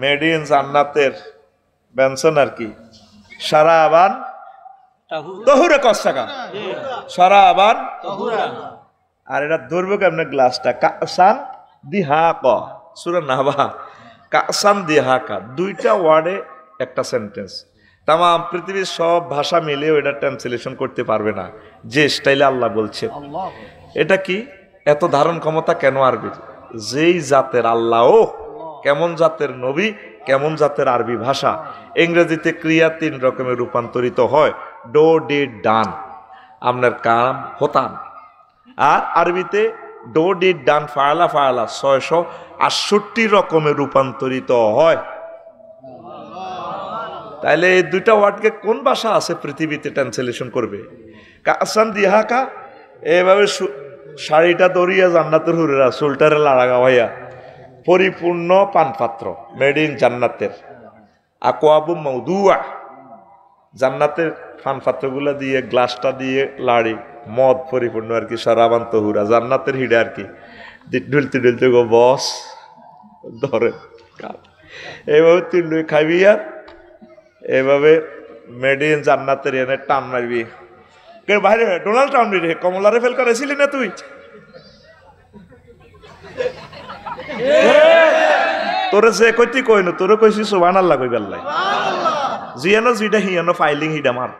Made in জান্নাতের ব্যঞ্জন আর কি সারাবান তহুরা কষ্টাকা সারাবান আর এটা ধরবে কেমন গ্লাসটা কাসান দিহাকা সূরা নাবা কাসান দিহাকা দুইটা ওয়ার্ডে একটা সেন্টেন্স তাম পৃথিবীর সব ভাষা মিলিয়েও এটা ট্রান্সলেশন করতে পারবে না যে স্টাইলে আল্লাহ বলছে এটা কি এত ধারণ ক্ষমতা কেন আরবির যেই জাতের আল্লাহ কেমন জাতের নবী কেমন জাতের আরবি ভাষা ইংরেজিতে ক্রিয়া 3 রকমের রূপান্তরিত হয় ডো ডিড ডান আপনার কাম হতাম আর আরবিতে ডো ডিড ডান ফায়ালা ফায়ালা 668 রকমের রূপান্তরিত হয় তাহলে এই দুইটা ওয়ার্ডকে কোন ভাষা আছে পৃথিবীতে ট্রান্সলেশন করবে কাসান দিহাকা এভাবে শাড়িটা দরিয়া জান্নাতের হুরেরা সুলটারে লাড়াগা ভাইয়া পরিপূর্ণ পানপাত্র মেড ইন জান্নাতের আকোয়াবু মৌদুয়া জান্নাতের পানপাত্রগুলো দিয়ে গ্লাসটা দিয়ে লাড়ি মদ পরিপূর্ণ আর কি সারাবান তহুরা জান্নাতের হিডে আর কি ঢুলতে ঢুলতে গো বস ধরে এইভাবে তুই লুই খাবি আর এইভাবে মেড ইন জান্নাতের এনে টান মারবি বাইরে ডোনাল্ড ট্রাম্প রে কমলারে ফেল করেছিলি না তুই তোরে যে কইতি কইনো তোরে কইছি সুবহানাল্লাহ কইবার লাই জিয়ানো জিডা হিয়ানো ফাইলিং হিডা মার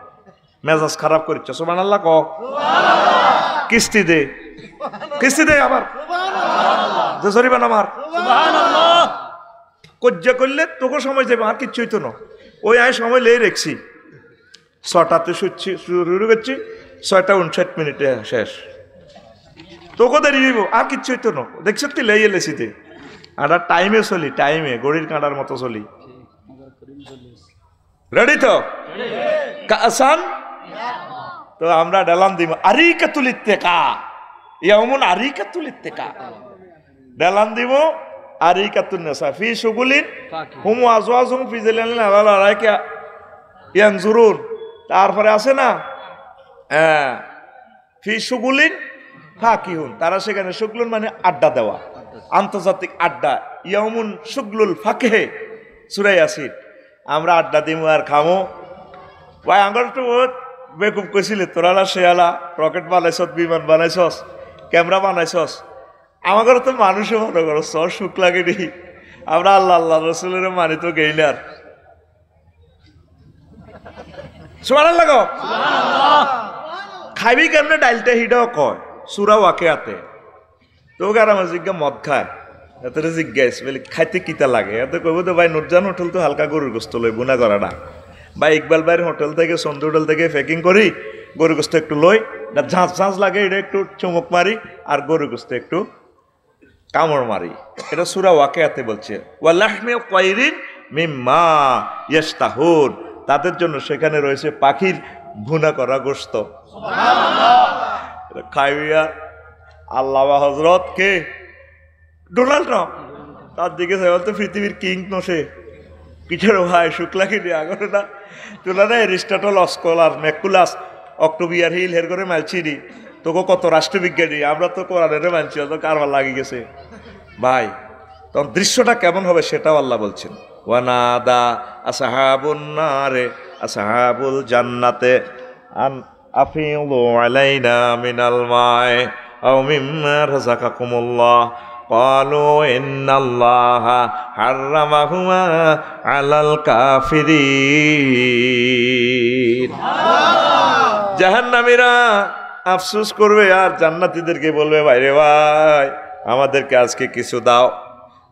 মেজাজ খারাপ করিছ সুবহানাল্লাহ ক সুবহানাল্লাহ কিস্তি দে আবার সুবহানাল্লাহ যে সরিবা না মার সুবহানাল্লাহ কজ্জা করলে তোকে সময় যাবে আর কিচ্ছু হইতো না ওই আয় সময় লেই রেখছি 6টাতে শুরু করছি 6:59 শেষ তোকে দেরি হইব আর কিচ্ছু হইতো না দেখছ তুই লেই এলেছিতে আর টাইমে চলি টাইমে গড়ির কাঁটার মতো চলি রেডি তো কাসান তো আমরা ডালাম দিব আরিকাতুল ইত্তেকা ইয়াউমুন আরিকাতুল ইত্তেকা ডালাম দিব আরিকাতুন নাসা ফি শুগুলিন হুম আজওয়াজুম ফি জিলালিন আলা রাইকা ইয়ানজুরুন তারপরে আছে না ফি শুগুলিন ফাকিহুন তারা সেখানে শুগলুন মানে আড্ডা দেওয়া আন্তর্জাতিক আড্ডা ইয়াউমুন শুগলুল ফাকিহে সূরা ইয়াসিন আমরা আড্ডা দিমু আর খামো ভাই আঙ্গর তো বেকুব কইছিলে তোরালা শেয়ালা রকেট বানাইছস বিমান বানাইছস ক্যামেরা বানাইছস আমাদের তো মানুষও মনে করো সর সুখ লাগে নি আমরা আল্লাহ আল্লাহ রসুলের মানি তো গেইলার সুবহানাল্লাহ খাইবি কেমনে ডাইলটা হিডাও কয় সূরা ওয়াকিয়াতে তো গার আমার জিজ্ঞা মদ খায় এত জিজ্ঞাস বলে খাইতে কিতা লাগে এত কইব তো ভাই নুরজান হোটেল তো হালকা গরুর গোস্ত লই বুনা করা না বা ইকবাল ভাইয়ের হোটেল থেকে সন্ধু হোটেল থেকে প্যাকিং করি গরুর গোস্ত একটু লই ঝাঁঝ ঝাঁঝ লাগে এটা একটু চুমুক মারি আর গরুর গোস্ত একটু কামড় মারি এটা সূরা ওয়াকিয়াতে বলছে ওয়ালাহমি তায়রিন মিম্মা ইয়াশতাহুন তাদের জন্য সেখানে রয়েছে পাখির ভুনা করা গোশত সুবহানাল্লাহ খাইয়া আল্লাহ হযরত কে ডোনাল্ড ট্রাম্প তার দিকে বলতে পৃথিবীর কিং নসে পিঠের ভাই শুক্লা কিনে আগরে না তোলা না এরিস্টটল স্কলার ম্যাকুলাস অক্টোবিয়ার হিল হের করে মালছিনি তোকে কত রাষ্ট্রবিজ্ঞানী আমরা তো কোরআনের মানছি তো কারবার লাগি গেছে ভাই তখন দৃশ্যটা কেমন হবে সেটাও আল্লাহ বলছেন ওয়ানাদা আসহাবুন নারে আসহাবুল জান্নাতে আন আফিলু আলাইনা মিনাল মাই আও মিম্মা রাযাকাকুমুল্লাহ ক্বালু ইন্নাল্লাহা হাররামাহুমা আলাল কাফিরিন জাহান্নামীরা আফসোস করবে আর জান্নাতীদেরকে বলবে ভাইরে ভাই আমাদেরকে আজকে কিছু দাও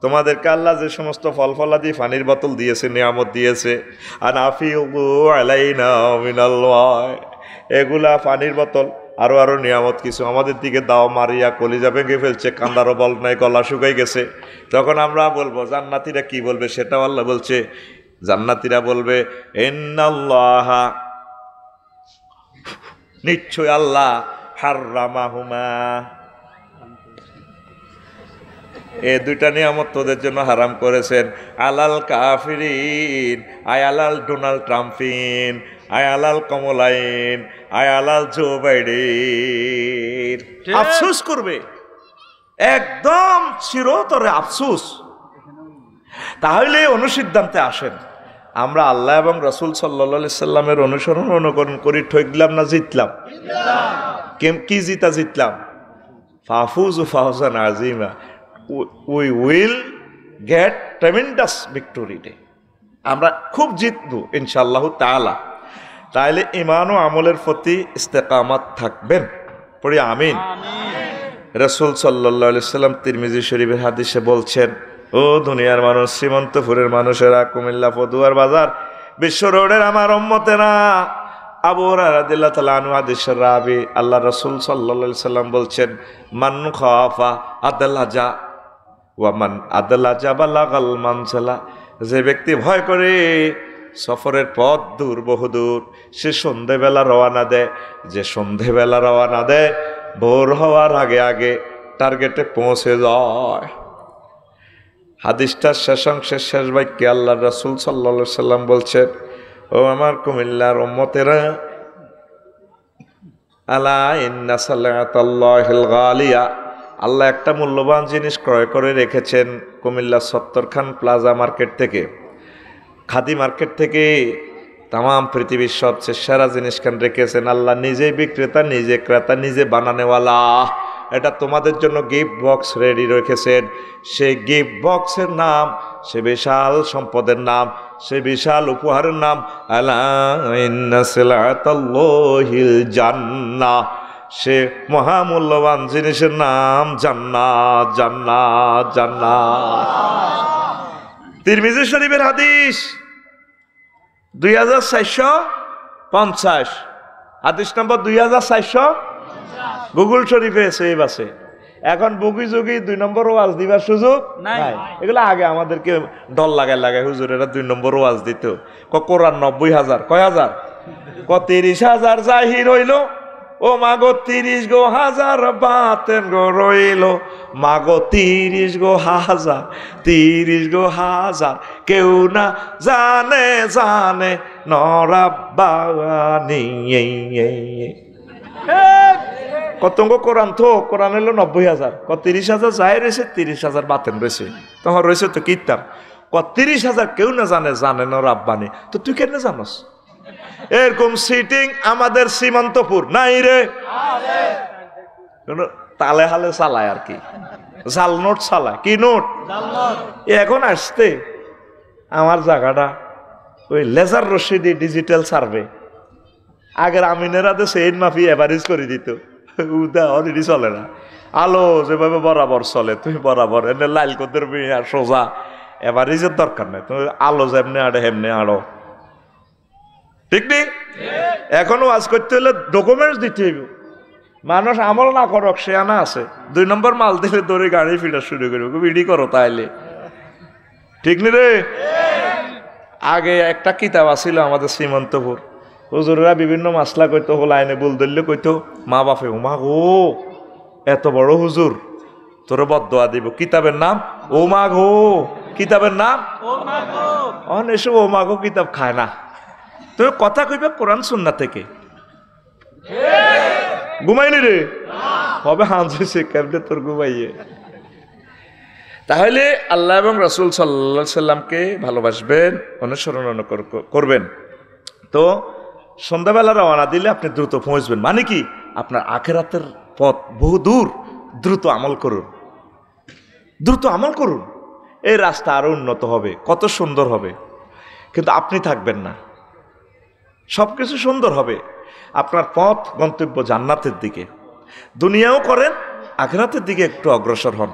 তোমাদেরকে আল্লাহ যে সমস্ত ফল ফলাদি পানির বোতল দিয়েছে নিয়ামত দিয়েছে আর আফিউ আলাইনা মিনাল্লাহ এগুলা পানির বোতল আরো আরো নিয়ামত কিছু আমাদের দিকে দাও মারিয়া কলিজা ভেঙে ফেলছে কান্দারও বল নাই গলা শুকাই গেছে তখন আমরা বলবো জান্নাতীরা কি বলবে সেটাও আল্লাহ বলছে জান্নাতীরা বলবে ইন্নাল্লাহা নিশ্চয় আল্লাহ হাররামাহুমা এই দুইটা নিয়ামত তোদের জন্য হারাম করেছেন আলাল কাফিরিন আয় আলাল ডোনাল্ড ট্রাম্পিন আয় আলাল কমলাইন আয় আলাল জো বাইডেন আফসোস করবে একদম চিরতরে আফসোস তাহলে অনুসিদ্ধান্তে আসেন, আমরা আল্লাহ এবং রাসূল সাল্লাল্লাহু আলাইহি সাল্লামের অনুসরণ অনুকরণ করি, ঠকলাম না জিতলাম? কি জিতলাম? ফাফুজু Fauzan Azima, we will get tremendous victory day, আমরা খুব জিতবো ইনশাআল্লাহ তাআলা। তাইলে ঈমান ও আমলের প্রতি ইস্তেকামাত থাকবেন, পড়ি আমিন। রাসূল সাল্লাল্লাহু আলাইহি সাল্লাম তিরমিজি শরীফের হাদিসে বলছেন, ও দুনিয়ার মানুষ, শ্রীমন্তপুরের মানুষেরা, কুমিল্লা পদুয়ার বাজার বিশ্ব রোডের আমার উম্মতেরা, আবু হুরায়রা রাদিয়াল্লাহু তাআলা আনহু হাদিসের রাবি, আল্লাহ রাসূল সাল্লাল্লাহু আলাইহি সাল্লাম বলছেন, মান খাফা আদলাজা ওয়া মান আদলাজা বালাগাল মানসালা, যে ব্যক্তি ভয় করে সফরের পথ দূর বহুদূর, সে সন্ধেবেলা রওনা দেয়, যে সন্ধেবেলা রওনা দেয় ভোর হওয়ার আগে আগে টার্গেটে পৌঁছে যায়। হাদিসটার শেষাংশের শেষ বাক্যে আল্লাহ রাসূল সাল্লাল্লাহু আলাইহি সাল্লাম বলছেন, ও আমার কুমিল্লার উম্মতেরা, আলা ইন্না সালাতাল্লাহিল গালিয়া, আল্লাহ একটা মূল্যবান জিনিস ক্রয় করে রেখেছেন কুমিল্লা সত্তরখান প্লাজা মার্কেট থেকে, খাদি মার্কেট থেকে তাম পৃথিবীর সবচেয়ে সেরা জিনিস খান রেখেছেন। আল্লাহ নিজেই বিক্রেতা, নিজে ক্রেতা, নিজে বানানেওয়ালা। এটা তোমাদের জন্য গিফট বক্স রেডি রেখেছেন। সেই গিফট বক্সের নাম, সে বিশাল সম্পদের নাম, সে বিশাল উপহারের নাম আলা ইন্না সিলাতাল্লাহিল জান্নাহ, সে মহামূল্যবান জিনিসের নাম জান্নাত, জান্নাত, জান্নাত। তিরমিজি শরীফের হাদিস 2450, হাদিস নম্বর 2450, গুগল শরীফে সেভ আছে। এখন বুকি যুগি 2 নম্বর ওয়াজ দিবার সুযোগ নাই। এগুলো আগে আমাদেরকে ডল লাগায় হুজুরেরা 2 নম্বর ওয়াজ দিত। কোরআন 90,000, কয় হাজার? 30,000 জাহির হইল, ও মাগো 30 গো হাজার বাতেন গো রইল, মাগো 30 গো হাজার, 30 গো হাজার, কেউ না জানে জানে নরাব্বানি। কতঙ্গ কোরআন তো, কোরআন হলো 90,000, 30,000 জাহির রয়েছে, 30,000 বাতেন রয়েছে। তখন রয়েছে তো কিতাব, 30,000 কেউ না জানে জানে নরাব্বানি। তো তুই কেন জানস? এরকম সিটিং আমাদের সীমান্তপুর নাই রে, তালে হালে চালায় আর কি, জাল নোট চালায়। কি নোট? এখন আসতে আমার জায়গাটা ওই লেজার রশিদি ডিজিটাল সার্ভে, আগের আমিনেরা তো সেইন মাফি এভারেজ করে দিত, উদা অলরেডি চলে না। আলো যেভাবে বরাবর চলে, তুমি বরাবর এনে লাইল কদের সোজা, এভারেজের দরকার নেই, তুমি আলো যেমনি আড়ে হেমনি আড়ো, ঠিক নেই? এখনো ওয়াজ করতে হলে ডকুমেন্টস দিতে হইব। মানুষ আমল না করক, সে আনা আছে, 2 নম্বর মাল দিলে দৌড়ে গাড়ি ফিরা শুরু করবে, বিডি করো তাইলে, ঠিক নি রে? আগে একটা কিতাব আছিল আমাদের সীমান্তপুর, হুজুরেরা বিভিন্ন মাসলা কইতো, লাইনে বল ধরলে কইতো, মা বাপে ও মা গো এত বড় হুজুর তোরে বদদোয়া দিব। কিতাবের নাম ও মা গো, কিতাবের নাম এসব ও মা গো কিতাব খায় না। তুমি কথা কইবে কোরআন সুন্নাহ থেকে। ঘুমাইনি রে হবে হাঁসছে কেমনে তোর ঘুমাইয়ে। তাহলে আল্লাহ এবং রাসূল সাল্লাল্লাহু আলাইহি সাল্লামকে ভালোবাসবেন, অনুসরণ করবেন। তো সন্ধ্যাবেলা রওনা দিলে আপনি দ্রুত পৌঁছবেন, মানে কি আপনার আখিরাতের পথ বহু দূর। দ্রুত আমল করুন, দ্রুত আমল করুন, এই রাস্তা আরো উন্নত হবে, কত সুন্দর হবে। কিন্তু আপনি থাকবেন না, সবকিছু সুন্দর হবে, আপনার পথ গন্তব্য জান্নাতের দিকে। দুনিয়াও করেন, আখিরাতের দিকে একটু অগ্রসর হন।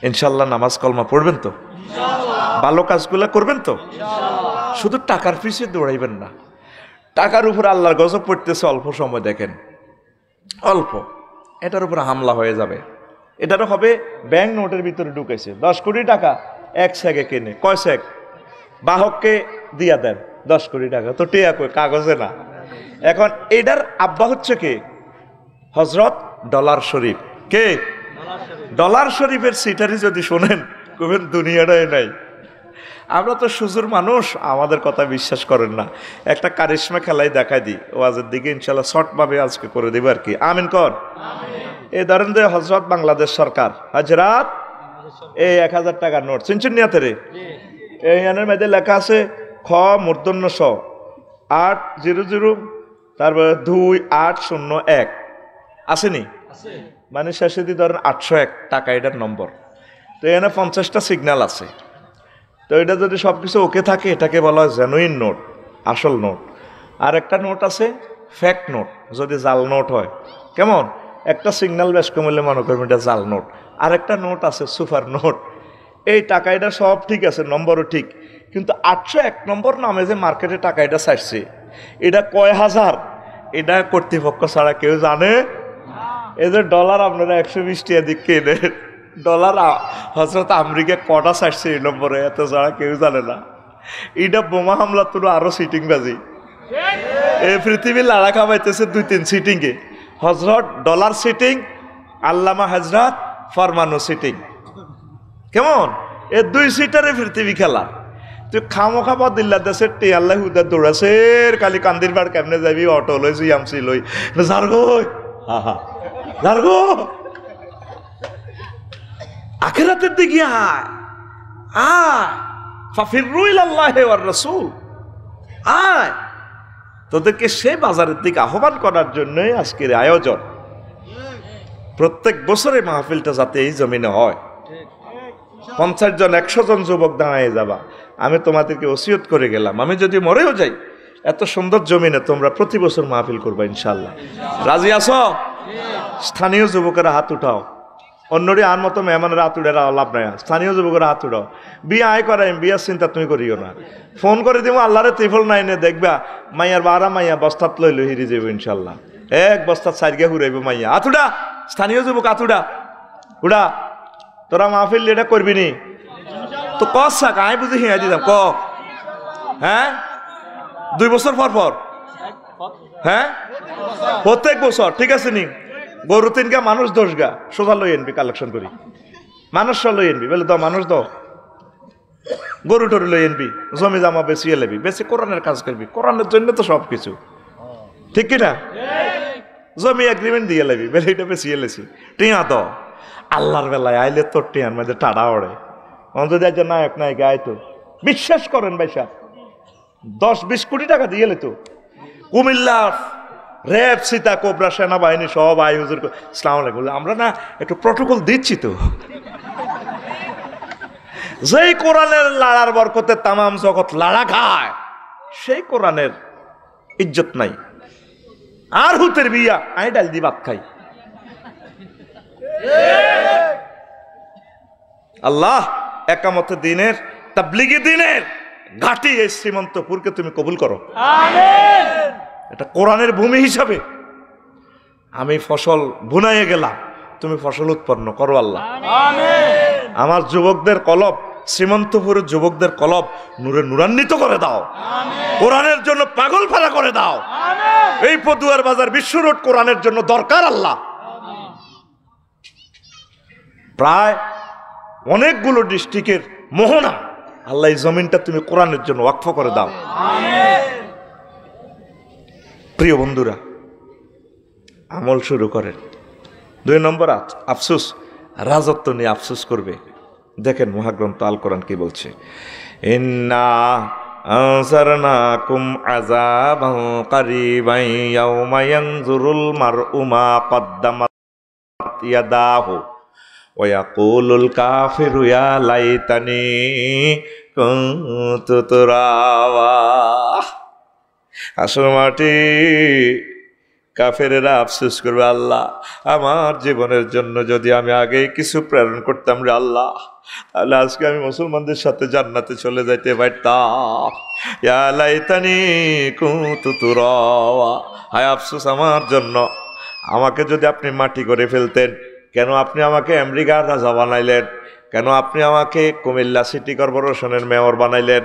ইনশাল্লাহ নামাজ কলমা পড়বেন তো, ভালো কাজগুলা করবেন তো, শুধু টাকার পিছিয়ে দৌড়াইবেন না। টাকার উপর আল্লাহর গজব পড়তেছে, অল্প সময় দেখেন, অল্প, এটার উপর হামলা হয়ে যাবে। এটারও হবে ব্যাংক নোটের ভিতরে ঢুকেছে 10 কোটি টাকা, 1 সেকে কেনে, কয় সেক? বাহককে দিয়া দেন 10 কোটি টাকা, তো টিয়া কই, কাগজে না। এখন এটার আব্বা হচ্ছে কে? হযরত ডলার শরীফ। কে? ডলার শরীফের সিটারি যদি শোনেন কবেন দুনিয়াটাই নাই। আমরা তো সুজুর মানুষ, আমাদের কথা বিশ্বাস করেন না। একটা কারিশমা খেলাই দেখাই দিই, ওয়াজের দিকে ইনশাল্লাহ শর্টভাবে আজকে করে দিব আর কি। আমিন কর। এই ধরেন যে হযরত বাংলাদেশ সরকার, হযরত এই 1000 টাকার নোট চিনছেন নিয়াতে রে এই এনের মধ্যে লেখা আছে খ মূর্ধন্য স 800 তারপরে 2801 আসেনি মানে শেষে দিয়ে ধরেন 801 টাকা এটার নম্বর তো এখানে 50টা সিগন্যাল আছে তো এটা যদি সবকিছু ওকে থাকে এটাকে বলা হয় জেনুইন নোট আসল নোট আর একটা নোট আছে ফেক নোট যদি জাল নোট হয় কেমন একটা সিগন্যাল বেশ কমলে মনে করবেন এটা জাল নোট আর একটা নোট আছে সুপার নোট এই টাকা এটা সব ঠিক আছে নম্বরও ঠিক কিন্তু 801 নম্বর নামে যে মার্কেটে টাকা এটা ছাড়ছে এটা কয় হাজার এটা কর্তৃপক্ষ ছাড়া কেউ জানে এই যে ডলার আপনারা 120 টাকা দিক কেনে ডলার হজরত আমেরিকা কটা ছাড়ছে এই নম্বরে এত ছাড়া কেউ জানে না এটা বোমা হামলা তোর আরো সিটিং বাজি এই পৃথিবী লাড়া খাবাইতেছে 2-3 সিটিংয়ে হজরত ডলার সিটিং আল্লামা হজরত ফরমানো সিটিং কেমন এ 2 সিটারে পৃথিবী খেলা তুই খামো খাবার দিল্লা দেশের টি আল্লাহ হুদা দৌড়াছে কালি কান্দির বার কেমনে যাবি অটো লই জিয়ামসি লই জারগো হা হা জারগো আখিরাতের দিকে আয় আয় ফাফিরু ইলাল্লাহি ওয়ার রাসূল আয় তোদেরকে সেই বাজারের দিকে আহ্বান করার জন্যই আজকের আয়োজন প্রত্যেক বছরে মাহফিলটা যাতে এই জমিনে হয় 50 জন 100 জন যুবক দাঁড়ায় যাবা আমি তোমাদেরকে ওসিয়ত করে গেলাম আমি যদি মরেও যাই এত সুন্দর জমিনে তোমরা প্রতি বছর মাহফিল করবা ইনশাআল্লাহ রাজি আছো স্থানীয় যুবকেরা হাত উঠাও অন্যরে আর মতো মেহমানের হাত উঠে লাভ নাই স্থানীয় যুবকেরা হাত উঠাও বিয়ে আয় করাই বিয়ার চিন্তা তুমি করিও না ফোন করে দিব আল্লাহরে ত্রিফল নাইনে দেখবা মাইয়ার বারা মাইয়া বস্তাত লইলো হিরি যাব ইনশাআল্লাহ এক বস্তাত সাইডকে হুরাইব মাইয়া হাত উঠা স্থানীয় যুবক হাত উঠা উঠা তোরা মাহফিল এটা করবি নি তো কসা কাই বুঝি হিয়া দিতাম ক হ্যাঁ 2 বছর পর পর হ্যাঁ প্রত্যেক বছর ঠিক আছে নি গরু 3 গা মানুষ 10 গা সোজা লই এনবি কালেকশন করি মানুষ লই এনবি বলে দাও মানুষ দাও গরু টরু লই এনবি জমি জামা বেশি লেবি বেশি কোরআনের কাজ করবি কোরআনের জন্য তো সব কিছু ঠিক কিনা জমি এগ্রিমেন্ট দিয়ে লেবি বলে এটা বেশি এলেছি টিয়া দাও আল্লাহর বেলায় আইলে তোর টিয়ার মধ্যে টাড়া ওড়ে অন্তত একজন নায়ক নায়িকা আইতো বিশ্বাস করেন ভাই সাহেব 10-20 কোটি টাকা দিয়ে তো কুমিল্লার র্যাব সীতা কোবরা সেনাবাহিনী সব আই হুজুর আসসালামু আলাইকুম আমরা না একটু প্রটোকল দিচ্ছি তো যেই কোরআনের লাড়ার বরকতে তামাম জগৎ লাড়া খায় সেই কোরআনের ইজ্জত নাই আর হুতের বিয়া আই ডাল দি ভাত খাই আল্লাহ একামতে দিনের তাবলীগি দিনের ঘাটি এই শ্রীমন্তপুরকে তুমি কবুল করো আমিন এটা কোরআনের ভূমি হিসাবে আমি ফসল বুনাইয়ে গেলাম তুমি ফসল উৎপন্ন করো আল্লাহ আমিন আমার যুবকদের কলব শ্রীমন্তপুরের যুবকদের কলব নূরে নূরান্বিত করে দাও আমিন কোরআনের জন্য পাগল ফেলা করে দাও আমিন এই পদুয়ার বাজার বিশ্ব রোড কোরআনের জন্য দরকার আল্লাহ আমিন প্রায় অনেকগুলো ডিস্ট্রিক্টের মোহনা আল্লাহ এই জমিনটা তুমি কোরআনের জন্য ওয়াকফ করে দাও আমিন প্রিয় বন্ধুরা আমল শুরু করেন 2 নম্বর আফসোস রাজত্ব নিয়ে আফসোস করবে দেখেন মহাগ্রন্থ আল কোরআন কি বলছে ইন্না আনসারনাকুম আযাবান কারীবান ইয়াওমা ইয়ানজুরুল মার'উ মা কদ্দামাত ইয়াদাহু ওয়া ইয়াকুলুল কাফিরু ইয়া লাইতানি কুনতু তুরাবা আসল মাটি কাফেরেরা আফসোস করবে আল্লাহ আমার জীবনের জন্য যদি আমি আগে কিছু প্রেরণ করতাম রে আল্লাহ তাহলে আজকে আমি মুসলমানদের সাথে জান্নাতে চলে যাইতে পারতাম ইয়া লাইতানি কুনতু তুরাবা হায় আফসোস আমার জন্য আমাকে যদি আপনি মাটি করে ফেলতেন কেন আপনি আমাকে আমেরিকার রাজা বানাইলেন কেন আপনি আমাকে কুমিল্লা সিটি কর্পোরেশনের মেয়র বানাইলেন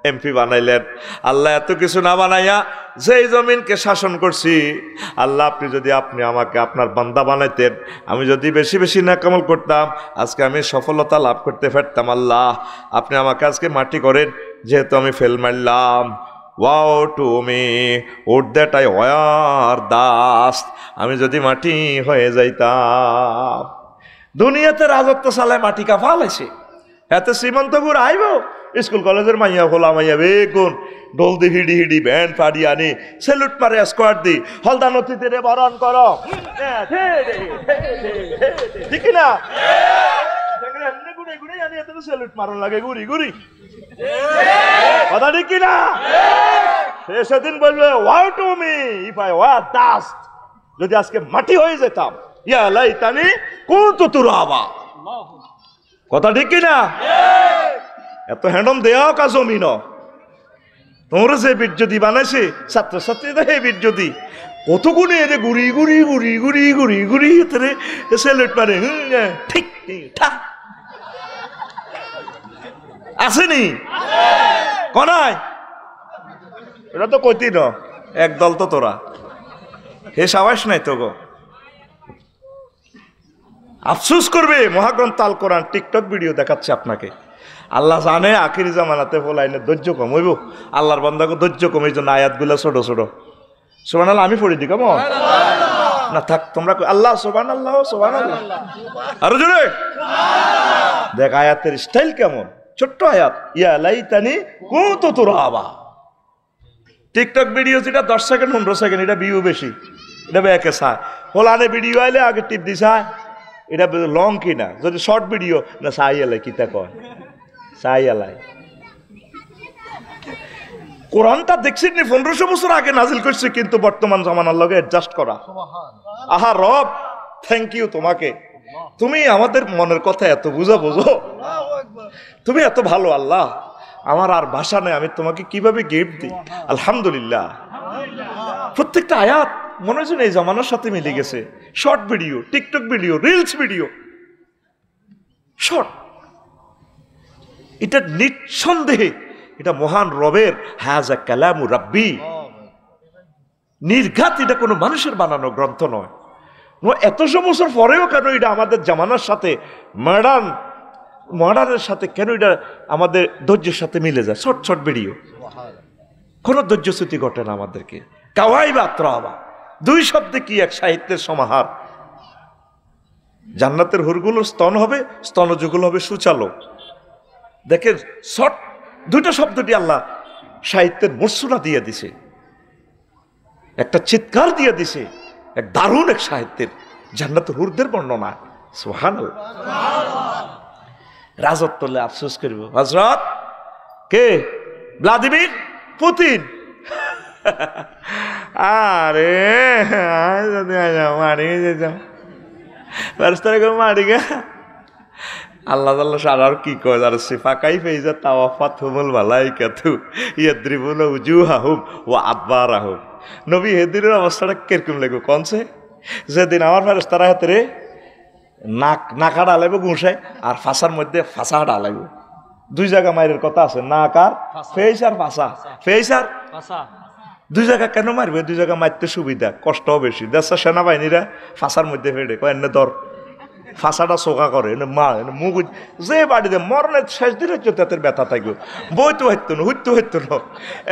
এমপি বানাইলেন আল্লাহ এত কিছু না বানাইয়া যেই জমিনকে শাসন করছি আল্লাহ আপনি আমাকে আপনার বান্দা বানাইতেন আমি যদি বেশি বেশি নেকামল করতাম আজকে আমি সফলতা লাভ করতে পারতাম আল্লাহ আপনি আমাকে আজকে মাটি করেন যেহেতু আমি ফেল মারলাম wow to me would that I were dust আমি যদি মাটি হয়ে যাইতাম দুনিয়াতে রাজত্ব চালায় মাটি কাফা লাইছে এতে শ্রীমন্তপুর আইব স্কুল কলেজের মাইয়া খোলা মাইয়া বেগুন ডোল দি হিডি হিডি ব্যান্ড ফাড়ি আনি সেলুট মারে স্কোয়াড দি হলদা নথিতে রে বরণ করো ঠিক না ঘুরে ঘুরে আনি এত সেলুট মারণ লাগে ঘুরি ঘুরি কথা ঠিক কিনা সেদিন বলবে wow to me if I were dust যদি আজকে মাটি হয়ে যেতাম ইয়া লাইতানি কুনতু তুরাবা কথা ঠিক কিনা এত হ্যান্ডম দেওয়া কা জমিন তোমরা যে বীর্যদি বানাইছে ছাত্রছাত্রী তো হে বীর্যদি কত গুণে এরে ঘুরি ঘুরি ঘুরি ঘুরি ঘুরি ঘুরি এতে সেলুট মারে ঠিক ঠা আসেনি কনাই এটা তো কইতি ন একদল তো তোরা হে সাবাস নাই তো গো আফসোস করবে মহাগ্রন্থ আল কোরআন টিকটক ভিডিও দেখাচ্ছে আপনাকে আল্লাহ জানে আখিরি জামানাতে ফলাইনে ধৈর্য কম হইব আল্লাহর বান্দাকে ধৈর্য কম এই জন্য আয়াতগুলো ছোট ছোট সুবহানাল্লাহ আমি পড়ি দি কেমন না থাক তোমরা আল্লাহ সুবহানাল্লাহ সুবহানাল্লাহ আরো জোরে দেখ আয়াতের স্টাইল কেমন ছোট্ট আয়াত ইয়া লাইতানি কুনতু তুরাবা টিকটক ভিডিও যেটা 10 সেকেন্ড 15 সেকেন্ড এটা ভিউ বেশি এটা ব্যাকে চায় ফলানে ভিডিও আইলে আগে টিপ দিছায় এটা লং কিনা যদি শর্ট ভিডিও না চাই এলাই কিতা কয় চাই এলাই কোরআনটা দেখছেন নি 1500 বছর আগে নাজিল করছে কিন্তু বর্তমান জামানার লগে অ্যাডজাস্ট করা আহা রব থ্যাংক ইউ তোমাকে তুমি আমাদের মনের কথা এত বোঝো তুমি এত ভালো আল্লাহ আমার আর ভাষা নেই আমি তোমাকে কিভাবে গিফট দিই আলহামদুলিল্লাহ প্রত্যেকটা আয়াত মনে হচ্ছে এই জামানার সাথে মিলে গেছে short video TikTok video reels video short এটা নিঃসন্দেহে এটা মহান রবের হাজা কালামু রাব্বি নির্ঘাত এটা কোনো মানুষের বানানো গ্রন্থ নয় এতশো বছর পরেও কেন এটা আমাদের জামানার সাথে মডার্নের সাথে কেন এটা আমাদের ধৈর্যের সাথে মিলে যায় শর্ট শর্ট ভিডিও কোনো ধৈর্যচ্যুতি ঘটে না আমাদেরকে কাওয়াই বা ত্রাবা দুই শব্দে কি এক সাহিত্যের সমাহার জান্নাতের হুরগুলোর স্তন হবে স্তনযুগল হবে সুচালো দেখেন শর্ট দুইটা শব্দটি আল্লাহ সাহিত্যের মূর্ছনা দিয়ে দিছে একটা চিৎকার দিয়ে দিছে এক দারুণ এক সাহিত্যের জান্নাতের হুরদের বর্ণনা সুবহানাল্লাহ রাজত্ব আফসোস করব হযরত কে ভ্লাদিমির পুতিন আরে মারি যেতাম মারি গে আল্লাহ আল্লাহ সারার কি কয় আর সিফাকাই ফেইজা তাওয়াফাতুহুল মালাইকাতু ইয়াদরিবুনা উজুহাহুম ওয়া আদবারাহুম নবী হেদিনের অবস্থাটা কিরকম লাগবে কোনছে যেদিন আমার ফেরেশতারা হাতে রে নাকা ডালাইব ঘুষায় আর ফাঁসার মধ্যে ফাঁসা ডালাইব দুই জায়গা মায়ের কথা আছে নাক আর ফেস আর ফাঁসা ফেস আর দুই জায়গা কেন মারবে দুই জায়গা মারতে সুবিধা কষ্টও বেশি দেশের সেনাবাহিনীরা ফাঁসার মধ্যে ফেটে কয় এনে ধর ফাঁসাটা চোখা করে এনে মা এনে মুখ যে বাড়িতে মরণের শেষ দিন হচ্ছে তাদের ব্যথা থাকবে বই তো হইতো না হইতো না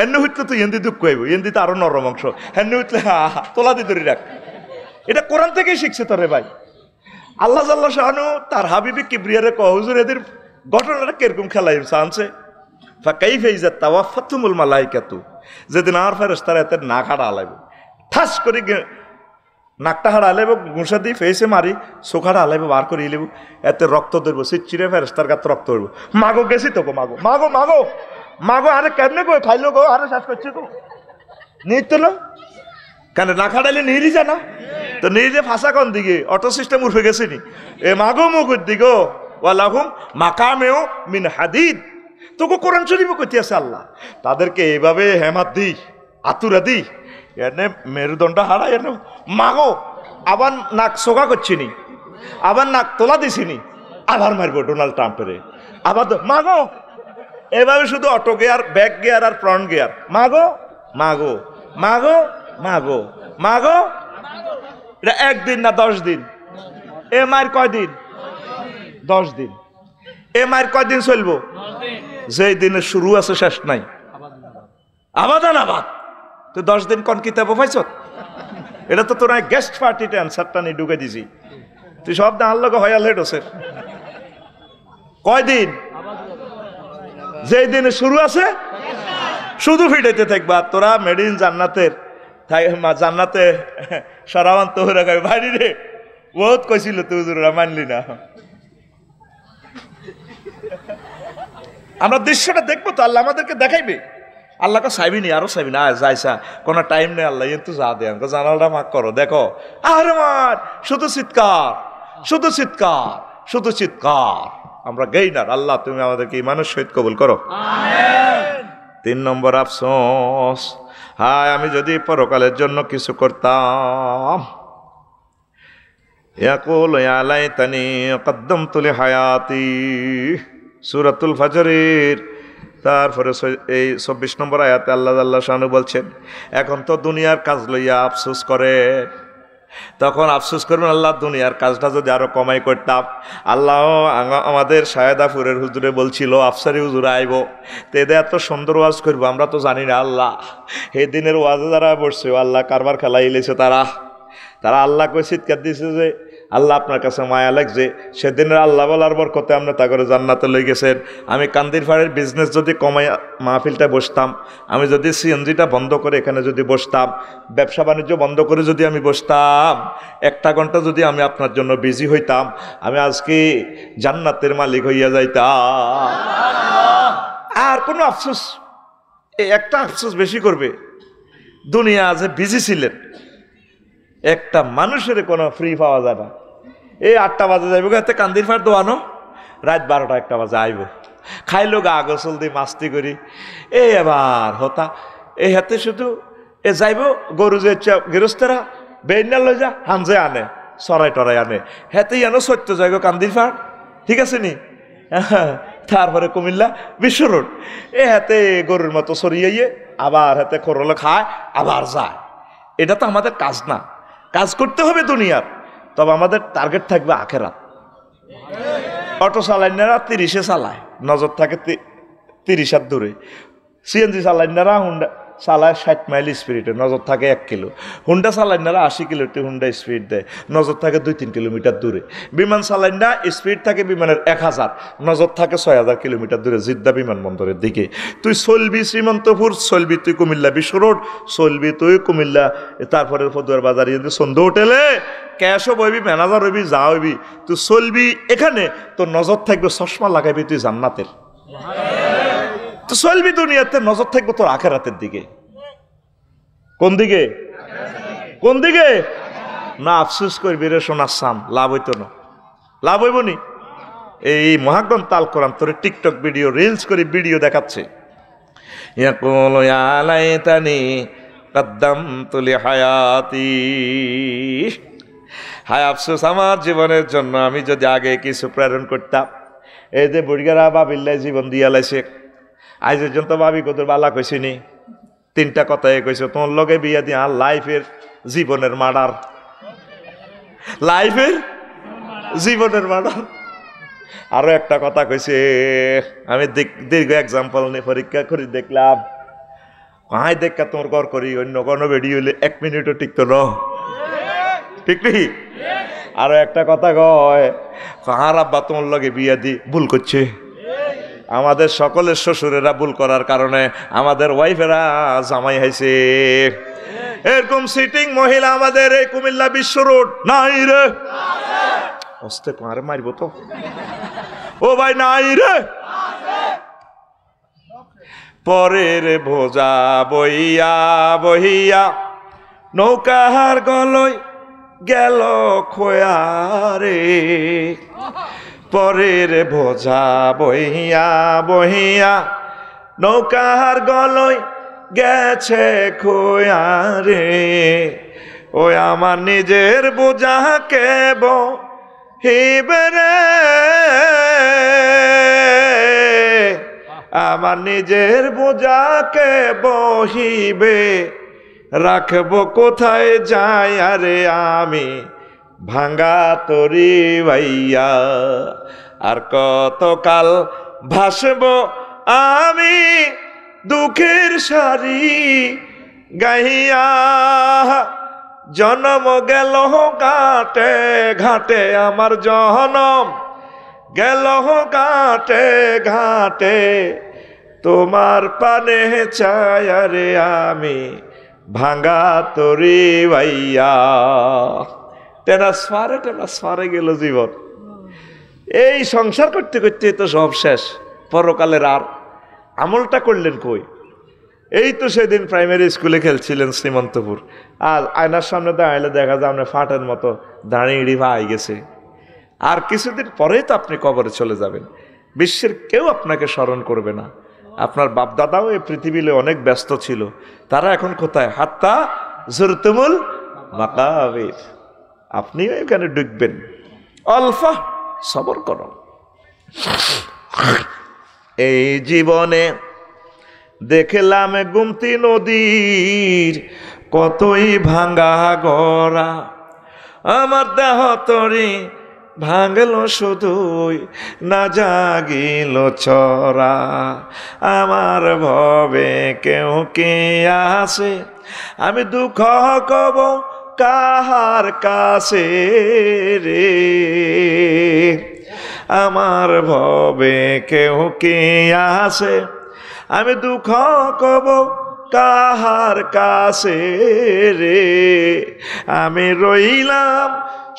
এনে হইতো তো এন্দি দুঃখ হইব এন্দিতে আরো নরম অংশ এনে হইতলে তোলা দি ধরি রাখ এটা কোরআন থেকেই শিখছে তোরে ভাই আল্লাহ জাল্লাহ শাহানু তার হাবিবি কিবরিয়ারে কয় হুজুর এদের ঘটনাটা কিরকম খেলাই আনছে ফাকাইফা ইযা তাওয়াফাতুহুল মালাইকাতু যেদিন আর ফেরেশতারা এতে নাক হাড়া আলাইব ঠাস করে নাকটা হাড়া আলাইব ঘুষা দিয়ে ফেসে মারি চোখাটা আলাইব বার করে ইলেব এতে রক্ত ধরবো চিচিরে ফেরেশতার গাতে রক্ত ধরবো মাগো গেছি তো মাগো মাগো মাগো মাগো আরে কেমনে গো খাইলো গো আরে শেষ করছে গো নিত না কেন না খাটাইলে নিয়ে জানা তো নিজে ফাঁসা কোন দিকে অটো সিস্টেম উঠে গেছে নি এ মাগো মুগুর দিগো ওয়ালাহুম মাকামেও মিন হাদিদ তোকে কোরআন শরীফ কইতে আছে আল্লাহ তাদেরকে এইভাবে হেমাত দি আতুরা দি এনে মেরুদণ্ড হারাই এনে মাগো আবার নাক সোগা করছিনি আবার নাক তোলা দিছিনি আবার মারবো ডোনাল্ড ট্রাম্পের আবার মাগো এভাবে শুধু অটো গিয়ার ব্যাক গিয়ার আর ফ্রন্ট গিয়ার মাগো মাগো মাগো মাগো মাগো এটা একদিন না 10 দিন এ মায়ের কয়দিন 10 দিন এ মায়ের কয়দিন চলবো যেই দিনের শুরু আছে শেষ নাই আবাদান আবাদ তো 10 দিন কোন কিতাব পাইছ এটা তো তোরা গেস্ট পার্টিতে অ্যান্সারটা নিয়ে ঢুকে দিছি তুই সব দিন আল্লাহ হইয়া লেট হোসেন কয়দিন যেই দিনে শুরু আছে শুধু ফিটাইতে থাকবা তোরা মেড ইন জান্নাতের জান্নাতে সারাবান তোহরা গাই বাড়ি রে বহুত কইছিল তুই হুজুররা মানলি না আমরা দৃশ্যটা দেখবো তো আল্লাহ আমাদেরকে দেখাইবে আল্লাহকে চাইবিনি আরো চাইবিনি যাইসা কোনো টাইম নেই আল্লাহ কিন্তু যা দে আমাকে জানালটা মাক করো দেখো আরে মার শুধু চিৎকার শুধু চিৎকার শুধু চিৎকার আমরা গেইনার আল্লাহ তুমি আমাদেরকে ইমানের সহিত কবুল করো আমিন 3 নম্বর আফসোস হায় আমি যদি পরকালের জন্য কিছু করতাম ইয়াকুল ইয়া লাইতানি কদ্দামতু লিহায়াতি সূরাতুল ফজরের তারপরে এই 24 নম্বর আয়াতে আল্লাহ শানু বলছেন এখন তো দুনিয়ার কাজ লইয়া আফসোস করে তখন আফসোস করবেন আল্লাহ দুনিয়ার কাজটা যদি আরো কমাই করতাম আল্লাহ আমাদের শায়দাপুরের হুজুরে বলছিল আফসারি হুজুরে আইব তো এদের এত সুন্দর ওয়াজ করবো আমরা তো জানি না আল্লাহ এই দিনের ওয়াজে যারা বসছে আল্লাহ কারবার খেলা ইলেছে তারা আল্লাহ কই চিৎকার দিয়েছে যে আল্লাহ আপনার কাছে মায়া লাগছে সেদিনের আল্লাহ বলার বরকতে আপনি তা করে জান্নাতে লই গেছেন আমি কান্দির ফাড়ের বিজনেস যদি কমাই মাহফিলটা বসতাম আমি যদি সিএনজিটা বন্ধ করে এখানে যদি বসতাম ব্যবসা বাণিজ্য বন্ধ করে যদি আমি বসতাম 1 ঘন্টা যদি আমি আপনার জন্য বিজি হইতাম আমি আজকে জান্নাতের মালিক হইয়া যাইতাম আর কোনো আফসোস এই একটা আফসোস বেশি করবে দুনিয়া যে বিজি ছিলেন একটা মানুষের কোনো ফ্রি পাওয়া যায় না এই 8টা বাজে যাইব এতে কান্দির ফাট দোয়ানো রাত 12টা 1টা বাজে আইব খাইলো গা গোসল দিয়ে মাস্তি করি এই এবার হতা এই হাতে শুধু এ যাইব গরু যে গৃহস্থেরা বেইনা লই যা হামজে আনে সরাই টরাই আনে হেতেই আনো সত্য যাইব কান্দির ফাট ঠিক আছে নি তারপরে কুমিল্লা বিশ্ব রোড এ হাতে গরুর মতো সরিয়ে আবার হাতে খরলে খায় আবার যায় এটা তো আমাদের কাজ না কাজ করতে হবে দুনিয়ার তবে আমাদের টার্গেট থাকবে আখেরাত অটো চালাইনারা 30-এ চালায় নজর থাকে 30 দূরে সিএনজি চালাইনারা হুন্ডা চালায় 60 মাইল স্পিডে নজর থাকে 1 কিলো হুন্ডা চালাইনারা 80 কিলোতে হুন্ডা স্পিড দেয় নজর থাকে 2-3 কিলোমিটার দূরে বিমান চালাইনা স্পিড থাকে বিমানের 1000 নজর থাকে 6000 কিলোমিটার দূরে জিদ্দা বিমানবন্দরের দিকে তুই চলবি শ্রীমন্তপুর চলবি তুই কুমিল্লা বিশ্ব রোড চলবি তুই কুমিল্লা তারপরে ফতুয়ার বাজার সন্ধ্যা হোটেলে ক্যাশও বইবি ম্যানেজার হইবি যা হইবি তুই চলবি এখানে তোর নজর থাকবে চশমা লাগাইবি তুই জান্নাতের তো চলবি দুনিয়াতে নজর থাকবে তোর আখেরাতের দিকে কোন দিকে কোন দিকে না আফসোস করবি রে সোনার সাম লাভ হইতো না লাভ হইব নি এই মহাগ্রন্থ তাল কোরআন তোর টিকটক ভিডিও রিলস করে ভিডিও দেখাচ্ছে ইয়াকুলু ইয়া লাইতানি কদ্দামতু লিহায়াতি হায় আফসোস আমার জীবনের জন্য আমি যদি আগে কিছু প্রেরণ করতাম এই যে বুড়িগারা বাবিল্লাই জীবন দিয়া লাইছে আজ পর্যন্ত ভাবি কত বালা কইছিনি 3টা কথাই কইছে তোমার লগে বিয়া দিয়া লাইফের জীবনের মার্ডার লাইফের জীবনের মার্ডার আরো একটা কথা কইছে আমি দীর্ঘ এক্সাম্পল নিয়ে পরীক্ষা করে দেখলাম কাই দেখা তোমার ঘর করি অন্য কোনো ভিডিও হইলে 1 মিনিটও টিকতো না ঠিক নেই আরো একটা কথা কয় কার আব্বা তোমার লগে বিয়া দি ভুল করছে আমাদের সকলের শ্বশুরেরা ভুল করার কারণে আমাদের ওয়াইফেরা জামাই হয়েছে এরকম সিটিং মহিলা আমাদের এই কুমিল্লা বিশ্ব রোড নাই রে অস্তে কারে মারবো তো ও ভাই নাই রে পরের ভোজা বইয়া বহিয়া নৌকার গলই গেল খোয়া রে পরের বোঝা বহিয়া বহিয়া নৌকার গলই গেছে খোয়া রে ও আমার নিজের বোঝা কেব হিবে রে আমার নিজের বোঝাকে বহিবে রাখবো কোথায় যাই আরে আমি ভাঙ্গা তরি ভাইয়া আর কতকাল ভাসবো আমি দুঃখের সারি গাইয়া জনম গেল ঘাটে ঘাটে আমার জনম গেল ঘাটে ঘাটে তোমার পানে চায় রে আমি ভাঙা তরি ভাইয়া। টেনাসফারে গেল জীবন। এই সংসার করতে করতে তো সব শেষ, পরকালের আর আমলটা করলেন কই? এই তো সেদিন প্রাইমারি স্কুলে খেলছিলেন শ্রীমন্তপুর, আর আয়নার সামনে দাঁড়াইলে দেখা যায় আপনার ফাটের মতো দাঁড়িয়ে ভাই গেছে। আর কিছুদিন পরেই তো আপনি কবরে চলে যাবেন। বিশ্বের কেউ আপনাকে স্মরণ করবে না। আপনার বাপদাদাও এই পৃথিবীতে অনেক ব্যস্ত ছিল, তারা এখন কোথায়? হাত্তা জুরতুমুল মাকাবির। আপনিও এখানে ডুববেন। অল্পা সবর করো। এই জীবনে দেখলাম গুমতি নদীর কতই ভাঙ্গা গড়া, আমার দেহ তরি ভাঙল শুধুই না জাগিল চরা। আমার ভবে কেউ কে আছে, আমি দুঃখ কব কাহার কাছে রে। আমার ভবে কেউ কে আছে, আমি দুঃখ কব কাহার কাছে রে। আমি রইলাম